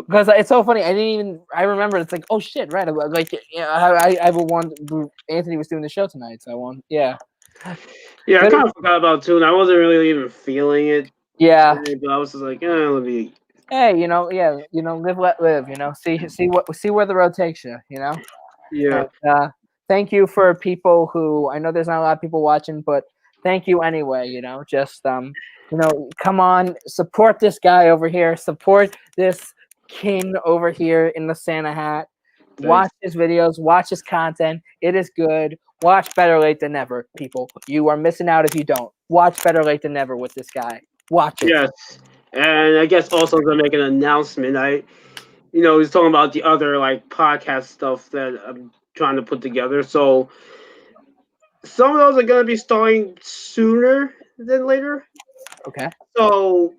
because it's so funny. I remember it's like, oh shit, right? Like I one Anthony was doing the show tonight, so I won. Yeah. Yeah, I kind of forgot about it too, and I wasn't really even feeling it. Yeah. But I was just like, let me. Hey, live, let live. See where the road takes you. Yeah. And, thank you for people who, I know there's not a lot of people watching, but thank you anyway. Just come on, support this guy over here, support this king over here in the Santa hat. Thanks. Watch his videos, watch his content. It is good. Watch Better Late Than Never, people. You are missing out if you don't. Watch Better Late Than Never with this guy. Watch it. Yes. And I guess also to make an announcement, he's talking about the other like podcast stuff that I'm trying to put together. So some of those are going to be starting sooner than later. Okay. So,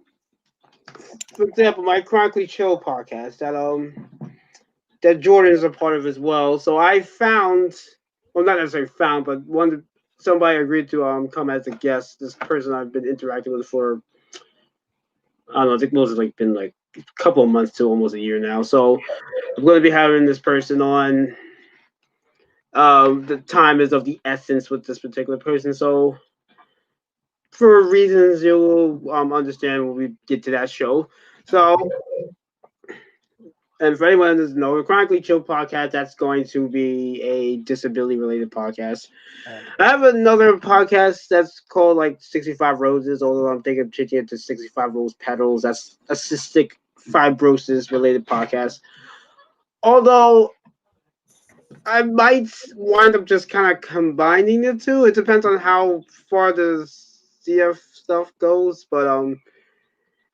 for example, my Chronically Chill podcast that Jordan is a part of as well. So I found, well, not necessarily found, but somebody agreed to come as a guest. This person I've been interacting with for, I don't know, I think most like been like a couple of months to almost a year now. So I'm going to be having this person on. The time is of the essence with this particular person. So for reasons you'll understand when we get to that show. So, and for anyone who doesn't know, the Chronically Chill podcast, that's going to be a disability-related podcast. I have another podcast that's called like 65 Roses, although I'm thinking of changing it to 65 Rose Petals. That's a cystic fibrosis-related podcast. Although I might wind up just kind of combining the two. It depends on how far the CF stuff goes, but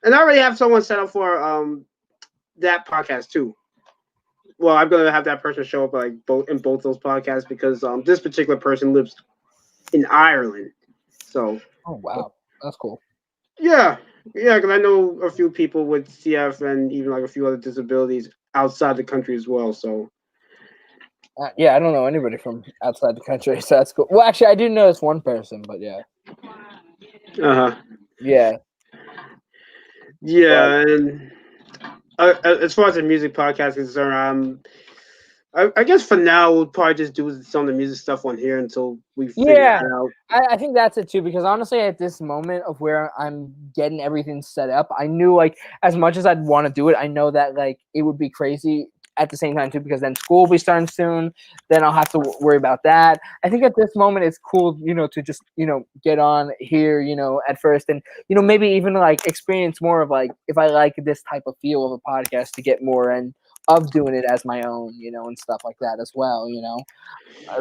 and I already have someone set up for that podcast too. Well, I'm gonna have that person show up like both those podcasts because this particular person lives in Ireland. So. Oh wow, that's cool. Yeah, because I know a few people with CF and even like a few other disabilities outside the country as well. So. Yeah, I don't know anybody from outside the country, so that's cool. Well, actually, I do know this one person, but yeah. Yeah. Yeah, and as far as the music podcast is concerned, I guess for now we'll probably just do some of the music stuff on here until we figure Yeah, that out. I think that's it too. Because honestly, at this moment of where I'm getting everything set up, I knew like as much as I'd want to do it, I know that like it would be crazy at the same time too. Because then school will be starting soon. Then I'll have to worry about that. I think at this moment it's cool, to just get on here, at first, and maybe even like experience more of like if I like this type of feel of a podcast to get more and of doing it as my own, and stuff like that as well.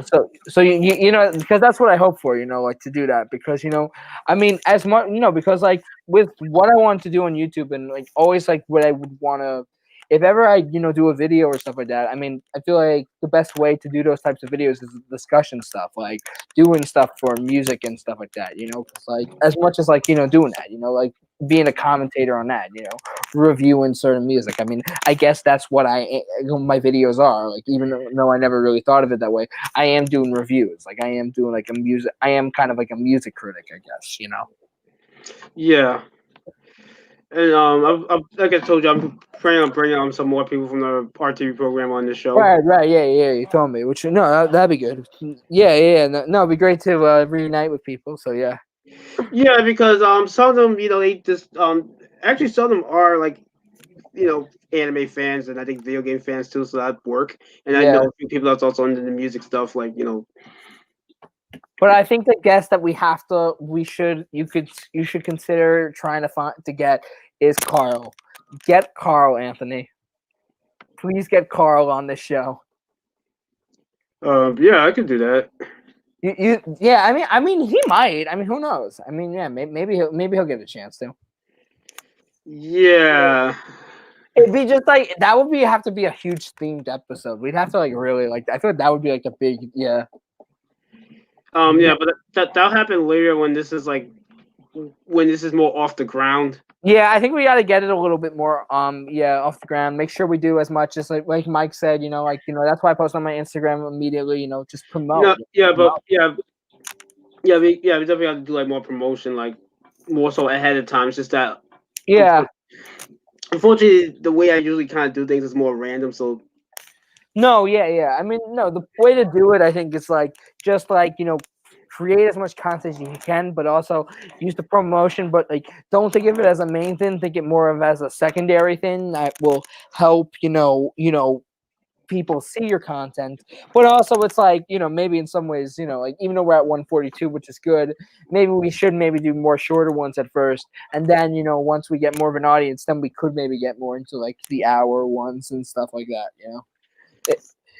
So because that's what I hope for, like to do that because I mean as much because like with what I want to do on YouTube and like always like what I would want to if ever I do a video or stuff like that. I mean I feel like the best way to do those types of videos is discussion stuff, like doing stuff for music and stuff like that. Because like as much as like doing that, like being a commentator on that, reviewing certain music. I mean, I guess that's what my videos are. Like, even though I never really thought of it that way, I am doing reviews. Like, I am doing like I am kind of like a music critic, I guess. Yeah, and like I told you, I'm planning on bringing some more people from the RTV program on the show. Right, yeah. You told me, which that'd be good. Yeah. No, it'd be great to reunite with people. So yeah. Yeah, because some of them, they just actually some of them are like anime fans and I think video game fans too, so that work. And I know a few people that's also into the music stuff, like But I think the guest that you should consider trying to get is Carl. Get Carl, Anthony. Please get Carl on this show. Yeah, I could do that. Yeah. I mean, he might. I mean, who knows? I mean, yeah, maybe he'll get a chance to. Yeah. It'd be just like that would have to be a huge themed episode. We'd have to like really like. I feel like that would be like a big Yeah, but that'll happen later when this is more off the ground. Yeah, I think we got to get it a little bit more off the ground. Make sure we do as much as like Mike said, that's why I post on my Instagram immediately, just promote. We definitely have to do like more promotion, like more so ahead of time. It's just that unfortunately the way I usually kind of do things is more random, so no, yeah. I mean, no, the way to do it I think is like just like, create as much content as you can, but also use the promotion. But like, don't think of it as a main thing. Think it more of as a secondary thing that will help. People see your content. But also, it's like maybe in some ways, like even though we're at 142, which is good, maybe we should maybe do more shorter ones at first, and then once we get more of an audience, then we could maybe get more into like the hour ones and stuff like that.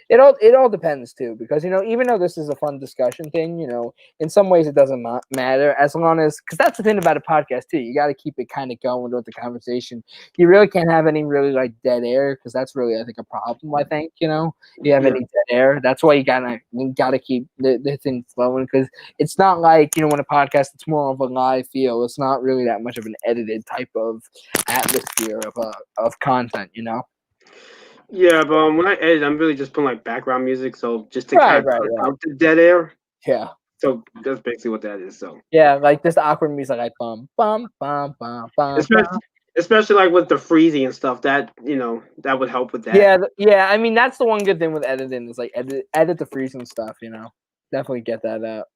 It all depends too, because even though this is a fun discussion thing, in some ways it doesn't matter as long as because that's the thing about a podcast too. You got to keep it kind of going with the conversation. You really can't have any really like dead air because that's really I think a problem. I think you have any dead air. That's why you gotta keep the thing flowing because it's not like when a podcast it's more of a live feel. It's not really that much of an edited type of atmosphere of content. Yeah, but when I edit, I'm really just putting like background music, so just to kind of cut out the dead air. Yeah. So that's basically what that is. So yeah, like this awkward music, like bum bum bum bum bum. Especially like with the freezing and stuff, that that would help with that. Yeah. I mean, that's the one good thing with editing is like edit the freezing stuff. Definitely get that out.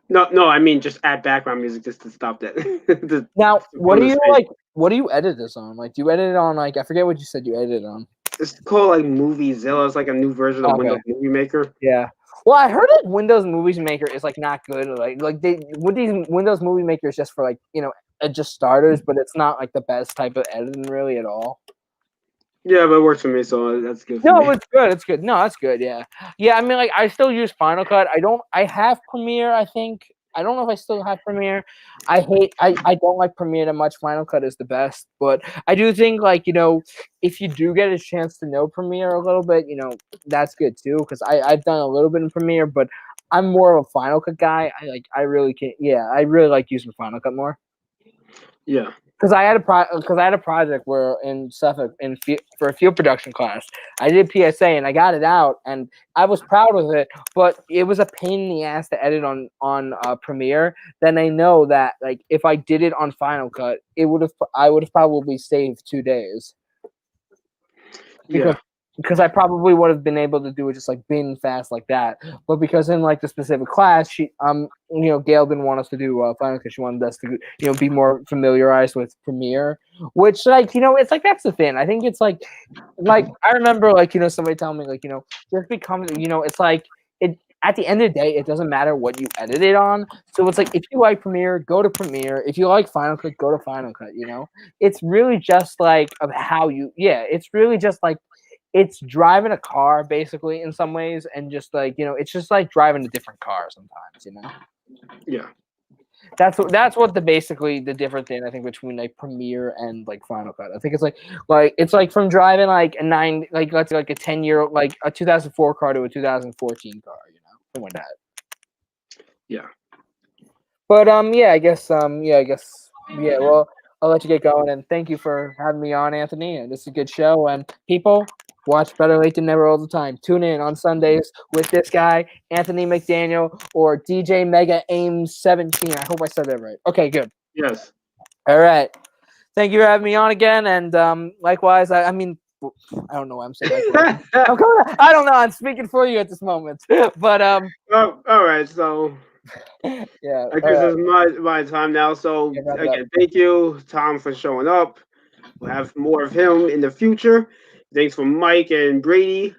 No, I mean just add background music just to stop that. Now, what do you like? What do you edit this on? Like, do you edit it on like I forget what you said you edited on. It's called like MovieZilla. It's like a new version of Windows Movie Maker. Yeah. Well, I heard that Windows Movie Maker is like not good. Like they with these Windows Movie Makers just for like just starters, but it's not like the best type of editing really at all. Yeah, but it works for me, so that's good. It's good. It's good. No, that's good. Yeah. I mean, like I still use Final Cut. I have Premiere. I think. I don't know if I still have Premiere. I don't like Premiere that much. Final Cut is the best, but I do think like if you do get a chance to know Premiere a little bit, that's good too. Because I've done a little bit in Premiere, but I'm more of a Final Cut guy. I really can't. Yeah, I really like using Final Cut more. Yeah. Because I had a project where in Suffolk for a field production class, I did PSA and I got it out and I was proud of it, but it was a pain in the ass to edit on Premiere. Then I know that like if I did it on Final Cut, I would have probably saved 2 days. Because because I probably would have been able to do it just like bin fast like that. But because in like the specific class, Gail didn't want us to do Final because she wanted us to be more familiarized with Premiere, which it's like that's the thing. I think it's like I remember somebody telling me just become it's like it. At the end of the day, it doesn't matter what you edit it on. So it's like if you like Premiere, go to Premiere. If you like Final Cut, go to Final Cut. It's really just like of how you. Yeah, it's really just like it's driving a car basically in some ways, and just like it's just like driving a different car sometimes. Yeah. That's what basically the different thing I think between like Premiere and like Final Cut. I think it's like it's like from driving like a 10-year like a 2004 car to a 2014 car, something like that. Yeah. But I guess well, I'll let you get going, and thank you for having me on, Anthony. And this is a good show, and people watch Better Late Than Never all the time. Tune in on Sundays with this guy, Anthony McDaniel, or DJ Mega Aim 17. I hope I said that right. Okay, good. Yes. All right. Thank you for having me on again. And likewise, I mean, I don't know why I'm saying likewise. I don't know. I'm speaking for you at this moment. But all right. So yeah. I guess it's my time now. So again, thank you, Tom, for showing up. We'll have more of him in the future. Thanks for Mike and Brady.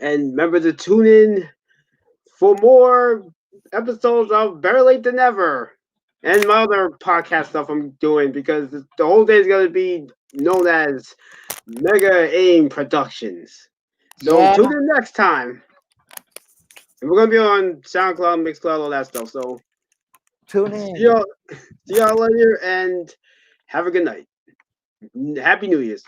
And remember to tune in for more episodes of Better Late Than Never and my other podcast stuff I'm doing, because the whole day is going to be known as Mega Aim Productions. So tune in next time. And we're going to be on SoundCloud, Mixcloud, all that stuff. So tune in. See y'all later, and have a good night. Happy New Year's.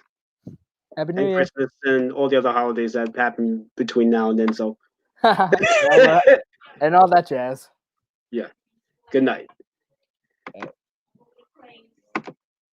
Happy New Year. Christmas and all the other holidays that happen between now and then. So and all that jazz. Yeah. Good night.